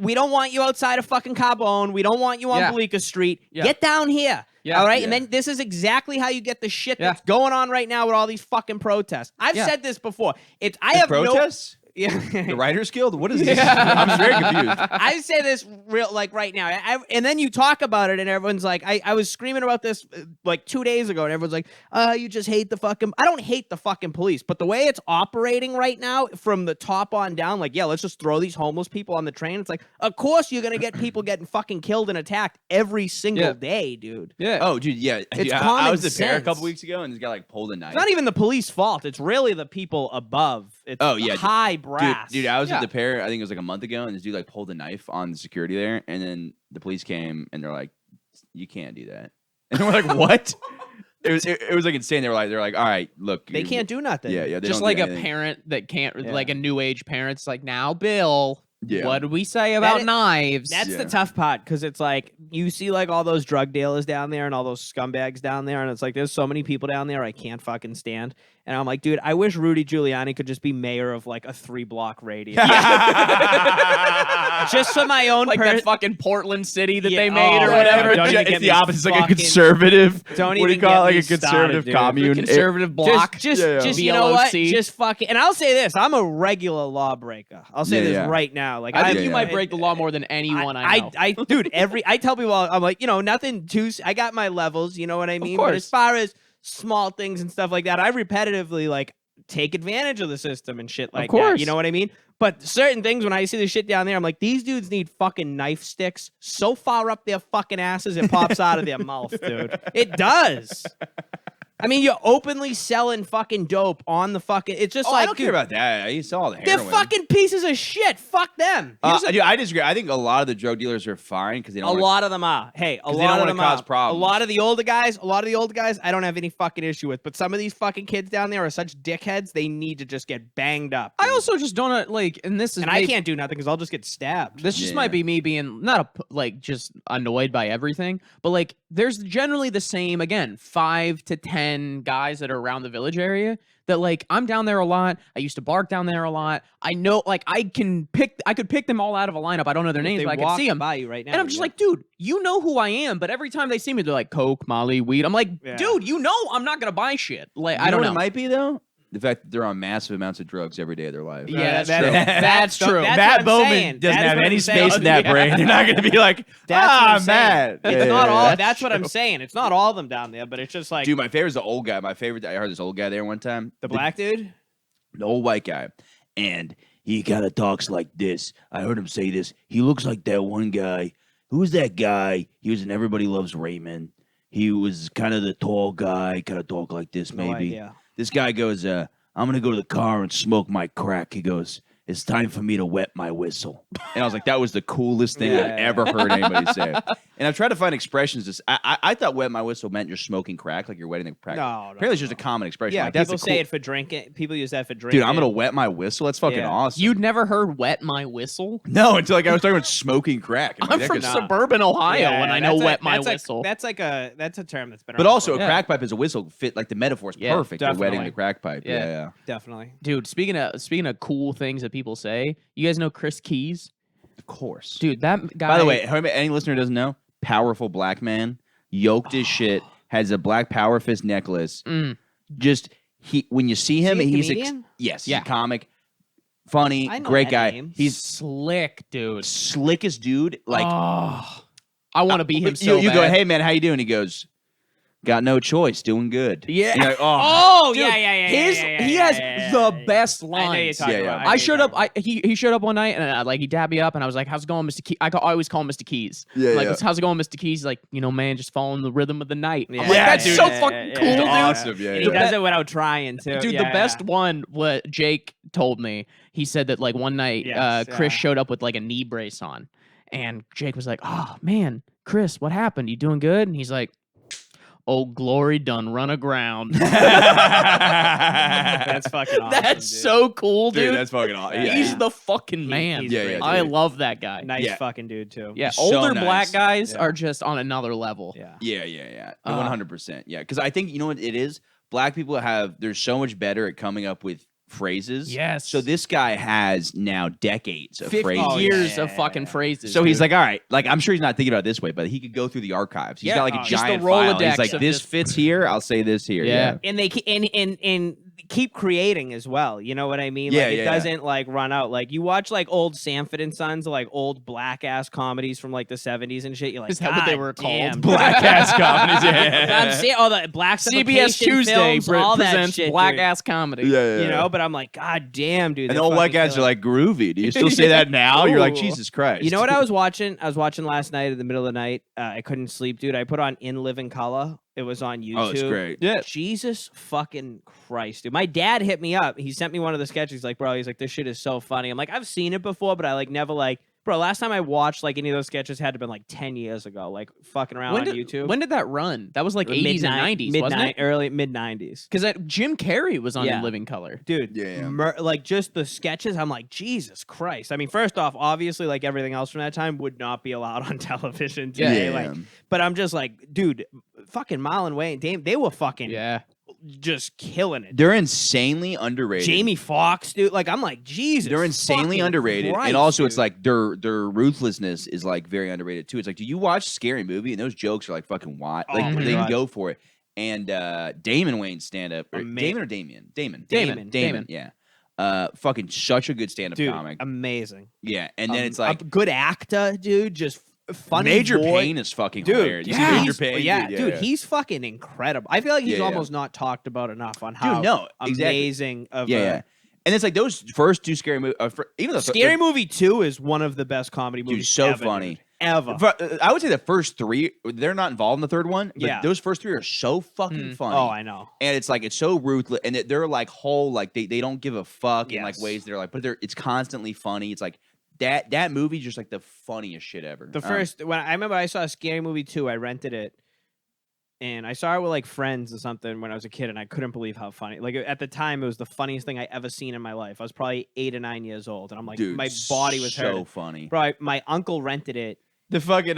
We don't want you outside of fucking Carbone. We don't want you on Yeah. Bleecker Street. Yeah. Get down here. Yeah. All right. Yeah. And then this is exactly how you get the shit Yeah. that's going on right now with all these fucking protests. I've Yeah. said this before. I have protests. Yeah. The Writers Guild? What is this? I'm very confused. I say this like right now, and then you talk about it, and everyone's like, I was screaming about this like 2 days ago, and everyone's like, you just hate the fucking. I don't hate the fucking police, but the way it's operating right now, from the top on down, like, yeah, let's just throw these homeless people on the train. It's like, of course you're gonna get people getting fucking killed and attacked every single Yeah. day, dude. Yeah. Oh, dude, yeah. It's I common was at Pear a sense. couple weeks ago, and this guy like pulled a knife. It's not even the police fault. It's really the people above. It's Oh, the yeah, high brass. Dude, I was Yeah. at the Pear, I think it was like a month ago, and this dude like pulled a knife on the security there, and then the police came, and they're like, "You can't do that." And we're like, "What?" It was like insane. They're like, "All right, look, They can't do nothing. Yeah, yeah. They Just don't like do a anything. parent that can't, Yeah. like a new age parent's like, now, Bill, Yeah. what did we say about i- knives? That's Yeah. the tough part, because it's like you see like all those drug dealers down there and all those scumbags down there, and it's like there's so many people down there I can't fucking stand. And I'm like, dude, I wish Rudy Giuliani could just be mayor of like a 3-block radius, just for my own like person. that fucking Portland city that Yeah, they made or oh, whatever. don't even It's get the me opposite. It's like a fucking- conservative. Don't What do you even call it? get Like a me conservative started, dude. commune. Conservative block. Just, Yeah, yeah. just you know what? BLOC. Just fucking. And I'll say this: I'm a regular lawbreaker. I'll say Yeah, this yeah. right now. Like I think Yeah, you yeah. might break the law more than anyone I know. Dude, I tell people, I'm like, nothing too. I got my levels, you know what I mean? But as course. far as small things and stuff like that, I repetitively like take advantage of the system and shit like that. course. You know what I mean? But certain things, when I see the shit down there, I'm like, these dudes need fucking knife sticks so far up their fucking asses it pops out of their mouth, dude. It does. I mean, you're openly selling fucking dope on the fucking. It's just Oh, like, I don't dude, care about that. I used to sell all the they're heroin. fucking pieces of shit. Fuck them. Dude, I disagree. I think a lot of the drug dealers are fine because they A don't. lot of them are. Hey, a 'Cause they lot don't of wanna them cause are. problems. A lot of the older guys, I don't have any fucking issue with. But some of these fucking kids down there are such dickheads. They need to just get banged up. I dude. also just don't like, and this is and I can't do nothing because I'll just get stabbed. This just Yeah. might be me being not like just annoyed by everything, but like there's generally the same, again, 5 to 10 guys that are around the village area that like I'm down there a lot. I used to bark down there a lot. I know, like I could pick them all out of a lineup. I don't know their names, They but I can walk see them. by you right now. And I'm just yeah. like, dude, you know who I am, but every time they see me, they're like, Coke, Molly, weed. I'm like, Yeah. dude, you know I'm not gonna buy shit. Like, You I don't what know. it might be though? The fact that they're on massive amounts of drugs every day of their life. Yeah, that's That- true. That's true. That's Matt what I'm Bowman saying. doesn't That is have what any I'm saying. space in that Yeah. brain. They're not going to be like, That's what I'm saying. Matt. It's Yeah, not yeah, all. yeah. That's what I'm saying. It's not all of them down there, but it's just like Dude, my favorite is the old guy. My favorite, I heard this old guy there one time. the black dude. The old white guy. And he kind of talks like this. I heard him say this. He looks like that one guy. Who's that guy? He was in Everybody Loves Raymond. He was kind of the tall guy, kind of talk like this, No maybe. idea. This guy goes, I'm going to go to the car and smoke my crack. He goes, it's time for me to wet my whistle. And I was like, that was the coolest thing Yeah, I've yeah, ever heard anybody say. And I've tried to find expressions. I thought wet my whistle meant you're smoking crack, like you're wetting the crack. No, Apparently it's just a common expression. Yeah, like, that's people a say cool- it for drinking. People use that for drinking. Dude, I'm going to wet my whistle? That's fucking Yeah. awesome. You'd never heard "wet my whistle"? No, until like I was talking about smoking crack. And, like, I'm that from could- suburban Ohio, Yeah, and I know that's "wet my whistle." That's a term that's been. But around also, a for- crack pipe as a whistle fit like the metaphor is Yeah, perfect for wetting definitely. the crack pipe. Yeah. Yeah. definitely. Dude, speaking of cool things that people say, you guys know Chris Keys? Of course. Dude, that guy. By the way, any listener who doesn't know, powerful black man, yoked as shit, has a black power fist necklace. Mm. Just when you see him, Is he a he's comedian? yes, Yeah. he's a comic, funny, I know great that guy. name. He's slick, dude. slickest dude. Like oh, I want to be him you, so you bad. go, hey man, how you doing? He goes, got no choice, doing good. Yeah. And you're like, oh, Oh, Dude, yeah. his- He has the best I know you're lines. talking Yeah, yeah. about. I showed up. He showed up one night and he dabbed me up and I was like, "How's it going, Mr. Keys?" I always call him Mr. Keys. Yeah, I'm like, yeah. "How's it going, Mr. Keys?" He's like, "Man, just following the rhythm of the night." I'm Yeah, like, "That's dude. so Yeah, fucking yeah, cool, yeah. dude." awesome. Yeah, And yeah. he does it without trying to. Dude, Yeah, the best one, what Jake told me, he said that like one night, Yes, Chris yeah. showed up with like a knee brace on, and Jake was like, "Oh man, Chris, what happened? You doing good?" And he's like, "Oh, glory done run aground." That's fucking awesome. That's dude. so cool, dude. Dude, that's fucking awesome. Yeah. He's the fucking man. he's Yeah, great. yeah, I dude. love that guy. Nice Yeah. fucking dude too. Yeah, He's so older nice. black guys Yeah. are just on another level. Yeah. Yeah. Uh, 100%. Yeah, because I think you know what it is. Black people they're so much better at coming up with phrases. Yes. So this guy has now decades of 50 phrases. years yeah, of yeah, fucking yeah. phrases. So he's dude. like, all right, like I'm sure he's not thinking about it this way, but he could go through the archives. He's Yeah, got like a just the giant file. Rolodex He's like, of this just- fits here. I'll say this here. Yeah. And they and keep creating as well. You know what I mean? Yeah, Like yeah, it yeah. doesn't like run out. Like you watch like old Sanford and Sons, or, like old black ass comedies from like the 70s and shit. You're like, Is that what they "God were damn." called? Black ass comedies. I'm saying all the black CBS Suffocation Tuesday films, all that presents shit, black dude. ass comedy. Yeah. You know, but I'm like, God damn, dude. And the they're old white fucking guys are killing it. like groovy. Do you still say that now? You're like, Ooh. Jesus Christ. You know what I was watching? I was watching last night in the middle of the night. I couldn't sleep, dude. I put on In Living Color. It was on YouTube. Oh, it's great. Yeah. Jesus fucking Christ, dude. My dad hit me up. He sent me one of the sketches. He's like, bro, he's like, this shit is so funny. I'm like, I've seen it before, but I like never like, bro, last time I watched like any of those sketches had to have been like 10 years ago, like fucking around on YouTube. When did that run? That was like 80s and 90s, wasn't it? Early mid 90s. Because Jim Carrey was on Yeah. In Living Color. Dude, Yeah. like just the sketches, I'm like, Jesus Christ. I mean, first off, obviously, like everything else from that time would not be allowed on television today. Yeah. Like, but I'm just like, dude, fucking Marlon Wayne, they were fucking Yeah. just killing it. They're insanely underrated. Jamie Foxx, dude. Like, I'm like, Jesus. They're insanely fucking underrated, Christ, and also it's dude. like their ruthlessness is like very underrated too. It's like, do you watch Scary Movie? And those jokes are like fucking wild. Oh Like my they God. go for it. And Damon Wayne's stand up, Damon or Damien? Damon. Yeah. Fucking such a good stand up dude, comic. amazing. Yeah, and then it's like a good actor, dude. Just funny. Major boy. Payne is fucking Dude, hilarious. You see yeah, Major he's- Payne, yeah, dude, dude, he's fucking incredible. I feel like he's Yeah, yeah. almost not talked about enough on how no, exactly. amazing of yeah. And it's like those first two Scary Movie, even the Scary Movie 2 is one of the best comedy movies. so ever, funny. dude. Ever. I would say the first three, they're not involved in the third one, but Yeah. those first three are so fucking funny. Oh, I know. And it's like it's so ruthless, and they're like whole, like they don't give a fuck in like Yes. ways. They're like, but it's constantly funny. It's like that movie just like the funniest shit ever. The first when I remember I saw Scary Movie 2, I rented it. And I saw it with like friends or something when I was a kid, and I couldn't believe how funny. Like at the time, it was the funniest thing I ever seen in my life. I was probably 8 or 9 years old, and I'm like, dude, my body was so hurting. funny. Bro, my uncle rented it. The fucking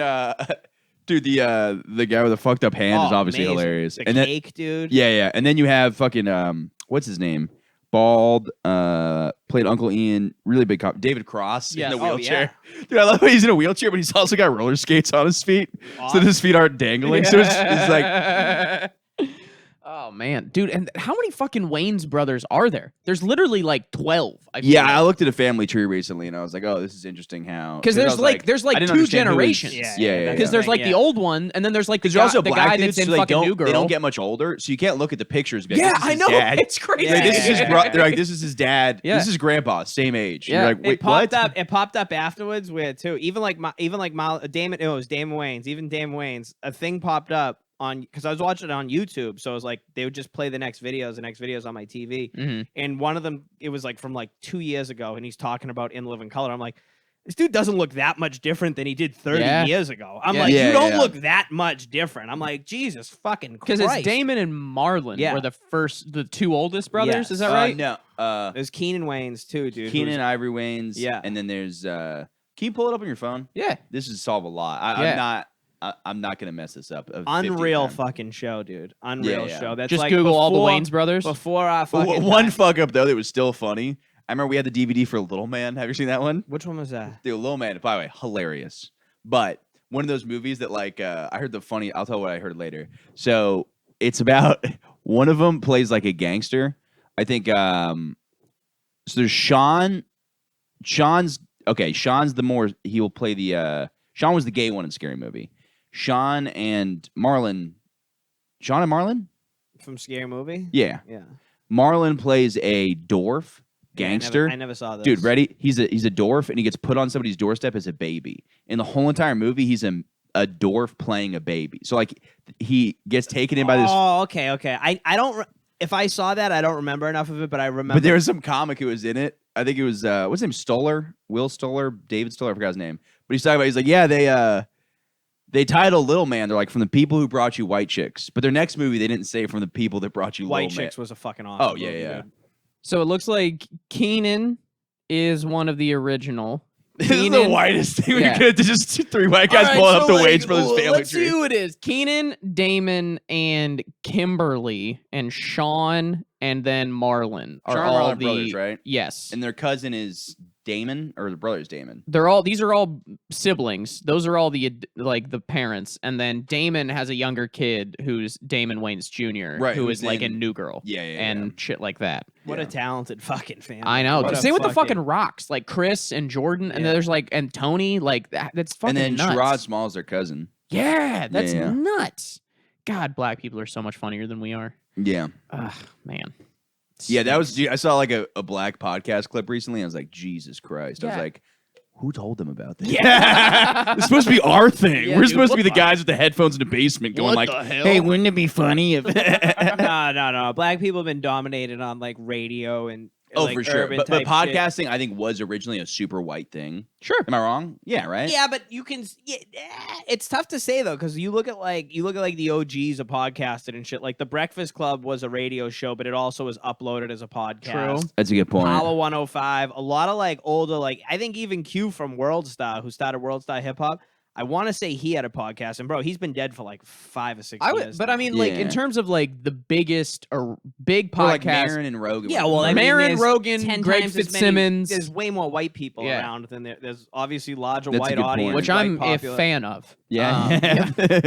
dude, the guy with the fucked up hand is Oh, obviously amazing. hilarious. The And then cake, dude. yeah, and then you have fucking what's his name? Bald, played Uncle Ian, really big cop. David Cross Yes. in the Oh, wheelchair. Dude, I love how he's in a wheelchair, but he's also got roller skates on his feet, so that his feet aren't dangling. So it's like, Oh man, dude, and how many fucking Wayne's brothers are there? There's literally like 12. yeah, I looked at a family tree recently, and I was like, oh, this is interesting how because I there's was like I two didn't understand who was- generations. Yeah, Because there's like the Yeah. old one, and then there's like the because you're also the black guy dudes, that's in so fucking New Girl. they don't get much older, so you can't look at the pictures. And be like, yeah, this is I his know. Dad. It's crazy. Yeah, Like, this is his yeah. bro. They're like, this is his dad. Yeah. This is grandpa, same age. Yeah. You're like, wait, It popped what? up. It popped up afterwards. Where too, even like Damon. It was Damon Wayans. Even Damon Wayans. A thing popped up on because I was watching it on YouTube. So it was like they would just play the next videos on my TV. Mhm. And one of them, it was like from like 2 years ago, and he's talking about In Living Color. I'm like, this dude doesn't look that much different than he did 30 Yeah. years ago. I'm Yeah. like, Yeah, you don't yeah. look that much different. I'm like, Jesus fucking Christ. Because it's Damon and Marlon Yeah. were the two oldest brothers. Yes. Is that right? No. There's Keenan Wayne's too, dude. Keenan who's- Ivory Waynes. Yeah. And then there's can you pull it up on your phone? Yeah. This is solve a lot. Yeah. I'm not gonna mess this up. Unreal 50 fucking show, dude. Unreal yeah. show. That's Just like Google all the before- Wayans brothers. Before I fucking One fuck up though that was still funny. I remember we had the DVD for Little Man. Have you seen that one? Which one was that? Dude, Little Man, by the way, hilarious. But one of those movies that like I heard the funny. I'll tell what I heard later. So it's about one of them plays like a gangster. I think. So there's Sean. Sean's the more he will play the. Sean was the gay one in Scary Movie. Sean and Marlon. From Scary Movie? Yeah. Yeah. Marlon plays a dwarf gangster. I never saw this. Dude, ready? He's a dwarf, and he gets put on somebody's doorstep as a baby. In the whole entire movie, he's a dwarf playing a baby. So like he gets taken in by this. Oh, okay. I don't. If I saw that, I don't remember enough of it, but I remember. But there was some comic who was in it. I think it was what's his name? Stoller, Will Stoller, David Stoller. I forgot his name. But he's talking about. He's like, yeah, they titled Little Man. They're like from the people who brought you White Chicks. But their next movie, they didn't say from the people that brought you White Little Man. Chicks was a fucking awesome. Oh, yeah, movie, yeah. dude. So it looks like Keenan is one of the original. This is the Keenan- whitest thing we Yeah. could do. Just three white guys All right, blowing up so, the like, Wayans Brothers family let's tree. see who it is. Keenan, Damon, and Kimberly, and Sean, and then Marlon are Sean and all Marlon the brothers, right? Yes. And their cousin is Damon, or the brother's Damon. These are all siblings. Those are all the parents, and then Damon has a younger kid who's Damon Wayans Jr., Right, who who's is like a in- new girl, Yeah, yeah, and shit like that. What Yeah. a talented fucking family. I know. What a Same with the fucking rocks, like Chris and Jordan, and Yeah. there's like and Tony, like that's fucking And then nuts. Sherrod Small's their cousin. Yeah, that's Yeah. nuts. God, black people are so much funnier than we are. Yeah. Ugh, man. Yeah, that was. I saw like a black podcast clip recently. And I was like, Jesus Christ! I Yeah. was like, who told them about this? Yeah. It's supposed to be our thing. Yeah, We're dude, supposed to what be the the- guys with the headphones in the basement, going What like, the hell? "Hey, wouldn't it be funny if?" No. Black people have been dominated on like radio and Oh, like, for sure. urban But type shit. podcasting, I think, was originally a super white thing. Sure. Am I wrong? Yeah. Right. Yeah, but you can. Yeah, it's tough to say though, because you look at like the OGs of podcasting and shit. Like the Breakfast Club was a radio show, but it also was uploaded as a podcast. True. That's a good point. Apollo 105, a lot of like older, like I think even Q from World Star, who started World Star Hip Hop. I want to say he had a podcast, and bro, he's been dead for like 5 or 6 years. But I now. mean, like in Yeah. terms of like the biggest or big Or like podcast, Maron and Rogan. yeah, well, I mean, Maron, there's Rogan, 10 Greg times as many- Fitzsimmons. There's way more white people Yeah. around than there's obviously larger That's a white good point. audience, which white I'm popular. a fan of. Yeah.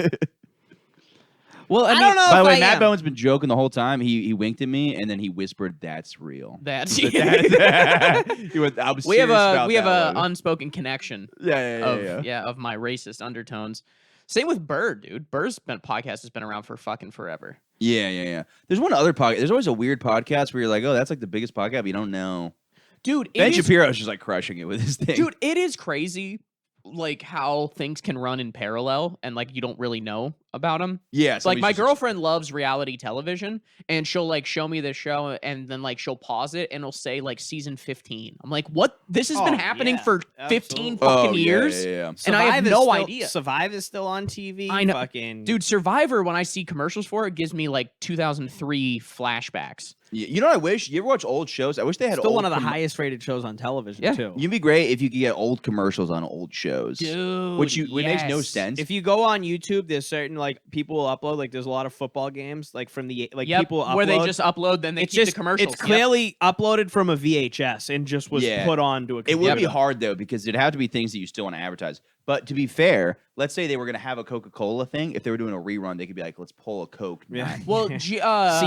Well, I, I mean, don't know By the if way, I Matt am. Bowen's been joking the whole time. He winked at me and then he whispered, "That's real." That's He went, I was we have serious a about we have that a one. unspoken connection Yeah. of my racist undertones. Same with Bird, dude. Bird's podcast has been around for fucking forever. Yeah. There's one other podcast. There's always a weird podcast where you're like, oh, that's like the biggest podcast, but you don't know. Dude, Ben it is, Shapiro's just like crushing it with his thing. dude, it is crazy like how things can run in parallel and like you don't really know about them. yeah. Like somebody's my just- girlfriend loves reality television and she'll like show me this show and then like she'll pause it and it'll say like season 15. I'm like, what? This has been Oh, happening yeah, for 15 absolutely. fucking Oh, yeah, years. Yeah. And I have Survive is no still- idea. Survive is still on TV. I know. Fucking Dude, Survivor, when I see commercials for it, gives me like 2003 flashbacks. You know what I wish? You ever watch old shows? I wish they had still old one of the com- highest rated shows on television Yeah. too. You'd be great if you could get old commercials on old shows. Dude, Which makes no yes. sense. If you go on YouTube, there's certain like people will upload like there's a lot of football games like from the like Yep, people upload where they just upload, then they it's keep just the commercials. It's Yep. clearly uploaded from a VHS and just was Yeah. put on to a It computer. would be hard though because it'd have to be things that you still want to advertise. But to be fair, let's say they were going to have a Coca-Cola thing. If they were doing a rerun, they could be like, "Let's pull a Coke." Yeah. Well, See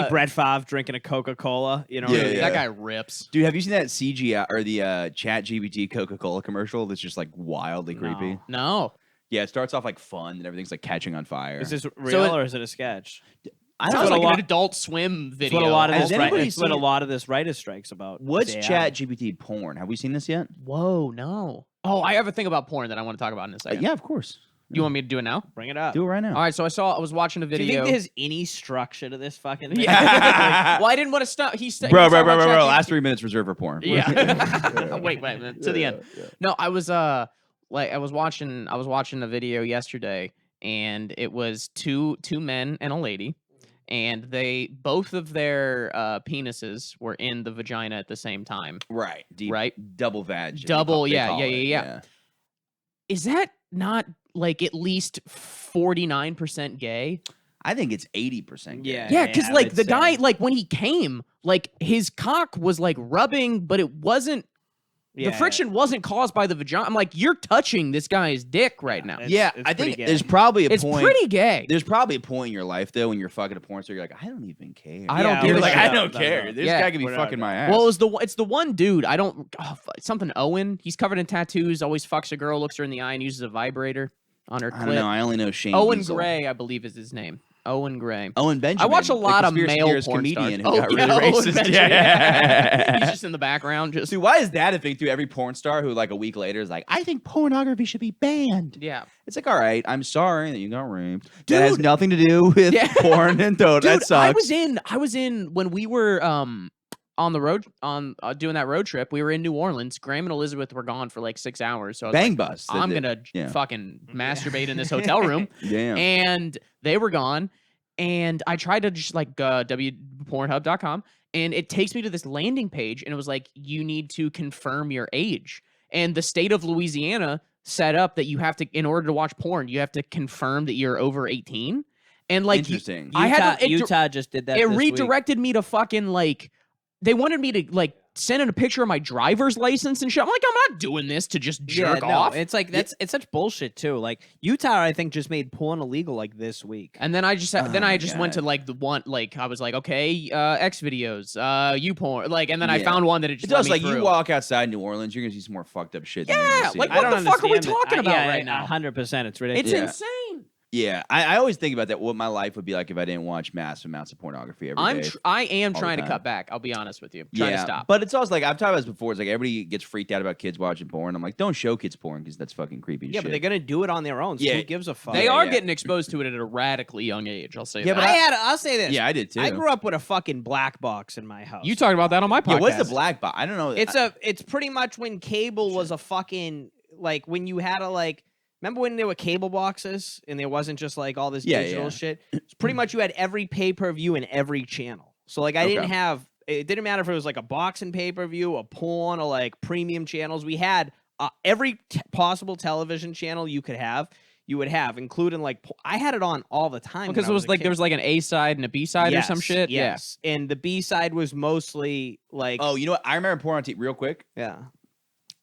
Brett Favre drinking a Coca-Cola, you know. Yeah, what I mean? that guy rips. Dude, have you seen that CGI or the Chat GPT Coca-Cola commercial? That's just like wildly creepy. No. No. Yeah, it starts off like fun and everything's like catching on fire. Is this real it- or is it a sketch? I Sounds don't like know. an Adult Swim It's video. what a lot of Has this. anybody It's what a seen- lot of this writer strikes about. What's It's Chat AI. GPT porn? Have we seen this yet? Whoa, no. Oh, I have a thing about porn that I want to talk about in a second. Yeah, of course. You want me to do it now? Bring it up. Do it right now. All right. So I was watching a Do you video. think there's any structure to this fucking thing? Yeah. Well, I didn't want to stop. Bro. Last 3 minutes reserved for porn. Yeah. Wait, to the end. No, I was watching a video yesterday, and it was two men and a lady, and both of their penises were in the vagina at the same time. Right. Deep, Right. Double vag. Double. they call Yeah. it. Is that not like at least 49% gay? I think it's 80% gay. Yeah. Yeah, because I like would the say. guy, like when he came, like his cock was like rubbing, but it wasn't. Yeah. The friction wasn't caused by the vagina. I'm like, you're touching this guy's dick right now. It's- Yeah, it's I pretty think gay. there's probably a It's point. pretty gay. There's probably a point in your life though when you're fucking a porn star, you're like, I don't even care. I don't Yeah, give You're a like, shit. I don't No, care. no. This Yeah. guy could be We're fucking not- my ass. Well, it's the one dude. I don't something Owen. He's covered in tattoos. Always fucks a girl, looks her in the eye, and uses a vibrator on her I don't know. clit. I only know Shane. Owen Diesel. Gray, I believe, is his name. Owen Gray. Owen Benjamin. I watch a the lot of conspiracy male theorist porn comedian stars. who got yeah, really Owen racist. Benjamin. Yeah. He's just in the background. Just See, why is that a thing too? Every porn star who like a week later is like, I think pornography should be banned. yeah. It's like, all right, I'm sorry that you got raped. That has Dude. nothing to do with Yeah. porn and Dude, that sucks. I was in when we were on the road doing that road trip. We were in New Orleans. Graham and Elizabeth were gone for like 6 hours. So I was Bang like, bus. I'm gonna yeah. fucking masturbate in this hotel room. Yeah. And they were gone. And I tried to just like pornhub.com, and it takes me to this landing page, and it was like, you need to confirm your age. And the state of Louisiana set up that you have to, in order to watch porn, you have to confirm that you're over 18. And like, Interesting. I had to- Utah just did that. it this week. redirected me to fucking like, they wanted me to like send in a picture of my driver's license and shit. I'm like, I'm not doing this to just jerk off. It's like it's such bullshit too. Like Utah, I think just made porn illegal like this week. And then I just Oh my went to God. like the one, like I was like, okay, X videos, YouPorn, like, and then I Yeah. found one that it It just let does me like through. you walk outside New Orleans, you're gonna see some more fucked up shit. than you're Yeah, gonna see. like, I what don't the fuck are we understand it. talking about right now? 100%. It's It's ridiculous. insane. Yeah, I always think about that. What my life would be like if I didn't watch massive amounts of pornography every day. I am all the trying to time. cut back. I'll be honest with you. Trying to stop. But it's also like I've talked about this before. It's like everybody gets freaked out about kids watching porn. I'm like, don't show kids porn because that's fucking creepy. as Yeah, shit. but they're gonna do it on their own. So Yeah. who gives a fuck? They Yeah, are yeah. getting exposed to it at a radically young age. I'll say Yeah, that. but I'll say this. yeah, I did too. I grew up with a fucking black box in my house. You talked about that on my podcast. Yeah, what's the black box? I don't know. It's pretty much when cable was a fucking like when you had to like. Remember when there were cable boxes and there wasn't just like all this Yeah, digital yeah. shit? It's pretty much you had every pay-per-view and every channel. So like I didn't Okay. have it didn't matter if it was like a boxing pay-per-view, a porn, or like premium channels. We had every possible television channel you could have. You would have, including like I had it on all the time Because when it I was a like kid. there was like an A side and a B side or some Yes, shit. Yes, and the B side was mostly like oh, you know what? I remember porn on TV real quick. yeah.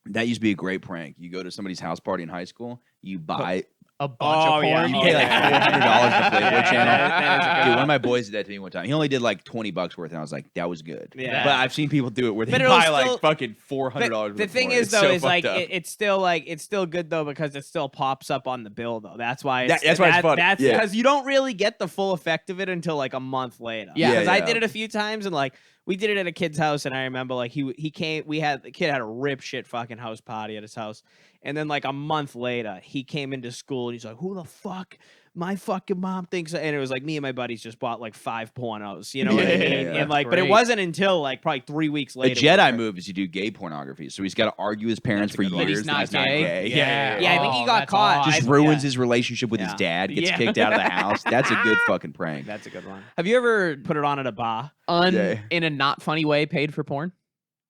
That used to be a great prank. You go to somebody's house party in high school. You buy. A bunch of porn. You pay like $400 for Playboy Channel. That is a good Dude, one of my boys did that to me one time. He only did like $20 worth, and I was like, "That was good." Yeah. But I've seen people do it where they But it'll buy like still- fucking $400. The thing is though, is like it's still good though because it still pops up on the bill though. That's why. That's why it's funny. That's Yeah. because you don't really get the full effect of it until like a month later. Yeah. because I Yeah. did it a few times and like we did it at a kid's house and I remember like he came. The kid had a rip shit fucking house party at his house, and then like a month later he came into school and he's like, "Who the fuck?" My fucking mom thinks, and it was like me and my buddies just bought like 5 pornos, you know what I Yeah, mean? yeah, And that's like, but it great. wasn't until like probably 3 weeks a later. Jedi move is you do gay pornography. So he's got to argue his parents That's a for good one. years. He's not that gay? Yeah. Yeah, I think he Oh, got that's caught. awesome. Just I- ruins yeah. his relationship with his Yeah. dad. Gets Yeah. kicked out of the house. That's a good fucking prank. That's a good one. Have you ever Put it on at a bar. Yeah. in a not funny way paid for porn?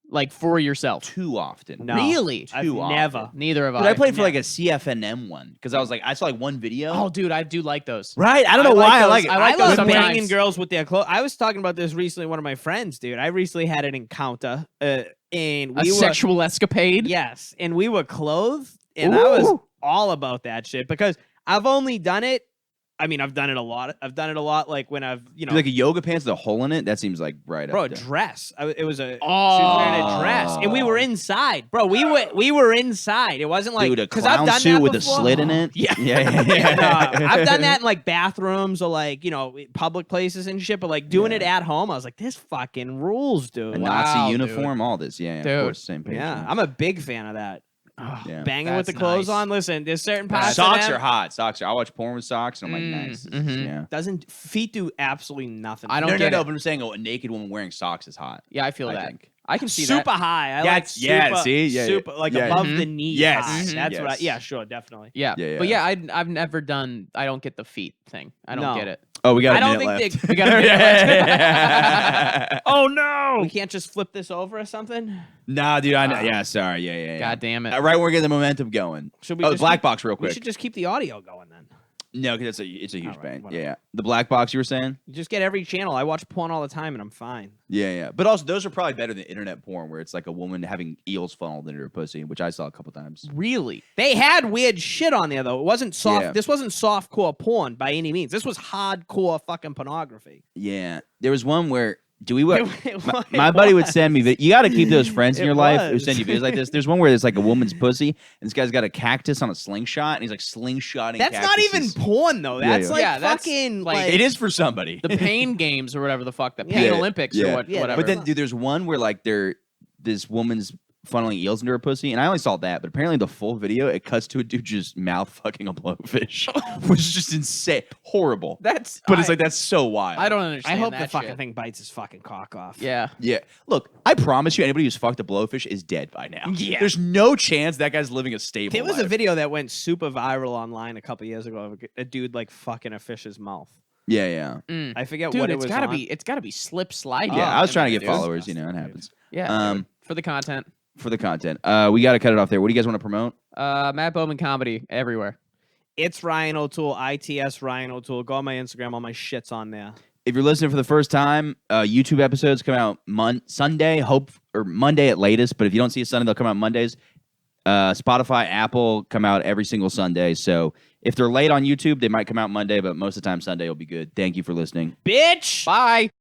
Like for yourself? Too often. No. Really? I've Too often. never. Neither have Dude, I. I played for Yeah. like a CFNM one because I was like, I saw like one video. Oh, dude, I do like those. right. I don't know I like why I those. like it. I like I those love sometimes. banging girls with their clothes. I was talking about this recently. With one of my friends, dude. I recently had an encounter, and A we were sexual escapade. yes, and we were clothed, and I was Ooh. all about that shit because I've only done it. I mean, I've done it a lot. I've done it a lot, like when I've Do like a yoga pants with a hole in it. That seems like right bro, up a there. dress. It was a she was wearing a dress, and we were inside, bro. We were inside. It wasn't like Dude, a 'cause I've clown done suit that with before. a slit in it. Yeah. yeah. I've done that in like bathrooms or like public places and shit. But like doing it at home, I was like, this fucking rules, dude. A Wow, Nazi dude. uniform, all this. Yeah, Dude. of course, same page. Yeah, I'm a big fan of that. Yeah. Banging with the That's clothes nice. on. Listen, there's certain parts of Socks them are hot. Socks are. I watch porn with socks, and I'm like, nice. This is- yeah. Doesn't feet do absolutely nothing. I don't No, get no, it. but I'm saying a naked woman wearing socks is hot. Yeah, I feel I that. think. I can see super that. high. I Yeah, like super, yeah, see? Yeah, yeah. super like Yeah. above Mhm. the knee. Yes. high. Mhm. That's what. Yes. Yeah, sure, definitely. Yeah. Yeah, But yeah. yeah, I've never done. I don't get the feet thing. I don't No. get it. Oh, we got I a don't minute think left. We got a minute left. Oh no! We can't just flip this over or something. Nah, dude. I know. Yeah, sorry. Yeah. God damn it. Right when we're getting the momentum going. Should we? Oh, just black keep- box, real We quick. should just keep the audio going then. No, because it's a huge All right, pain. whatever. Yeah. The black box you were saying? You just get every channel. I watch porn all the time and I'm fine. Yeah. But also, those are probably better than internet porn, where it's like a woman having eels funneled into her pussy, which I saw a couple times. Really? They had weird shit on there though. It wasn't soft. Yeah. This wasn't softcore porn by any means. This was hardcore fucking pornography. Yeah. There was one where my My buddy would send me. You got to keep those friends in It your life who was. send you videos like this. There's one where there's like a woman's pussy, and this guy's got a cactus on a slingshot, and he's like slingshotting. That's not even cactuses. porn though. Yeah, That's yeah. like Yeah, that's fucking like- like It is for somebody. The pain games or whatever the fuck. The Yeah. pain Yeah, Olympics yeah. or what, Yeah, whatever. But then, dude, there's one where like this woman's funneling eels into her pussy, and I only saw that, but apparently the full video it cuts to a dude just mouth fucking a blowfish, which is just insane, horrible. that's. But it's like that's so wild. I don't understand. I hope that the fucking shit. thing bites his fucking cock off. Yeah. Yeah, look, I promise you, anybody who's fucked a blowfish is dead by now. Yeah. There's no chance that guy's living a stable There was a life. video that went super viral online a couple years ago of a dude like fucking a fish's mouth. Yeah. I forget Dude, what it it's was. gotta on. be. It's gotta be slip sliding. Yeah, I was in trying to there, get dude. followers. You know, it happens. Yeah. For the content. For the content, we got to cut it off there. What do you guys want to promote? Matt Bowman comedy everywhere. It's Ryan O'Toole, ITS Ryan O'Toole. Go on my Instagram. All my shit's on there. If you're listening for the first time, YouTube episodes come out Sunday, Monday at latest. But if you don't see a Sunday, they'll come out Mondays. Spotify, Apple come out every single Sunday. So if they're late on YouTube, they might come out Monday, but most of the time Sunday will be good. Thank you for listening. Bitch! Bye.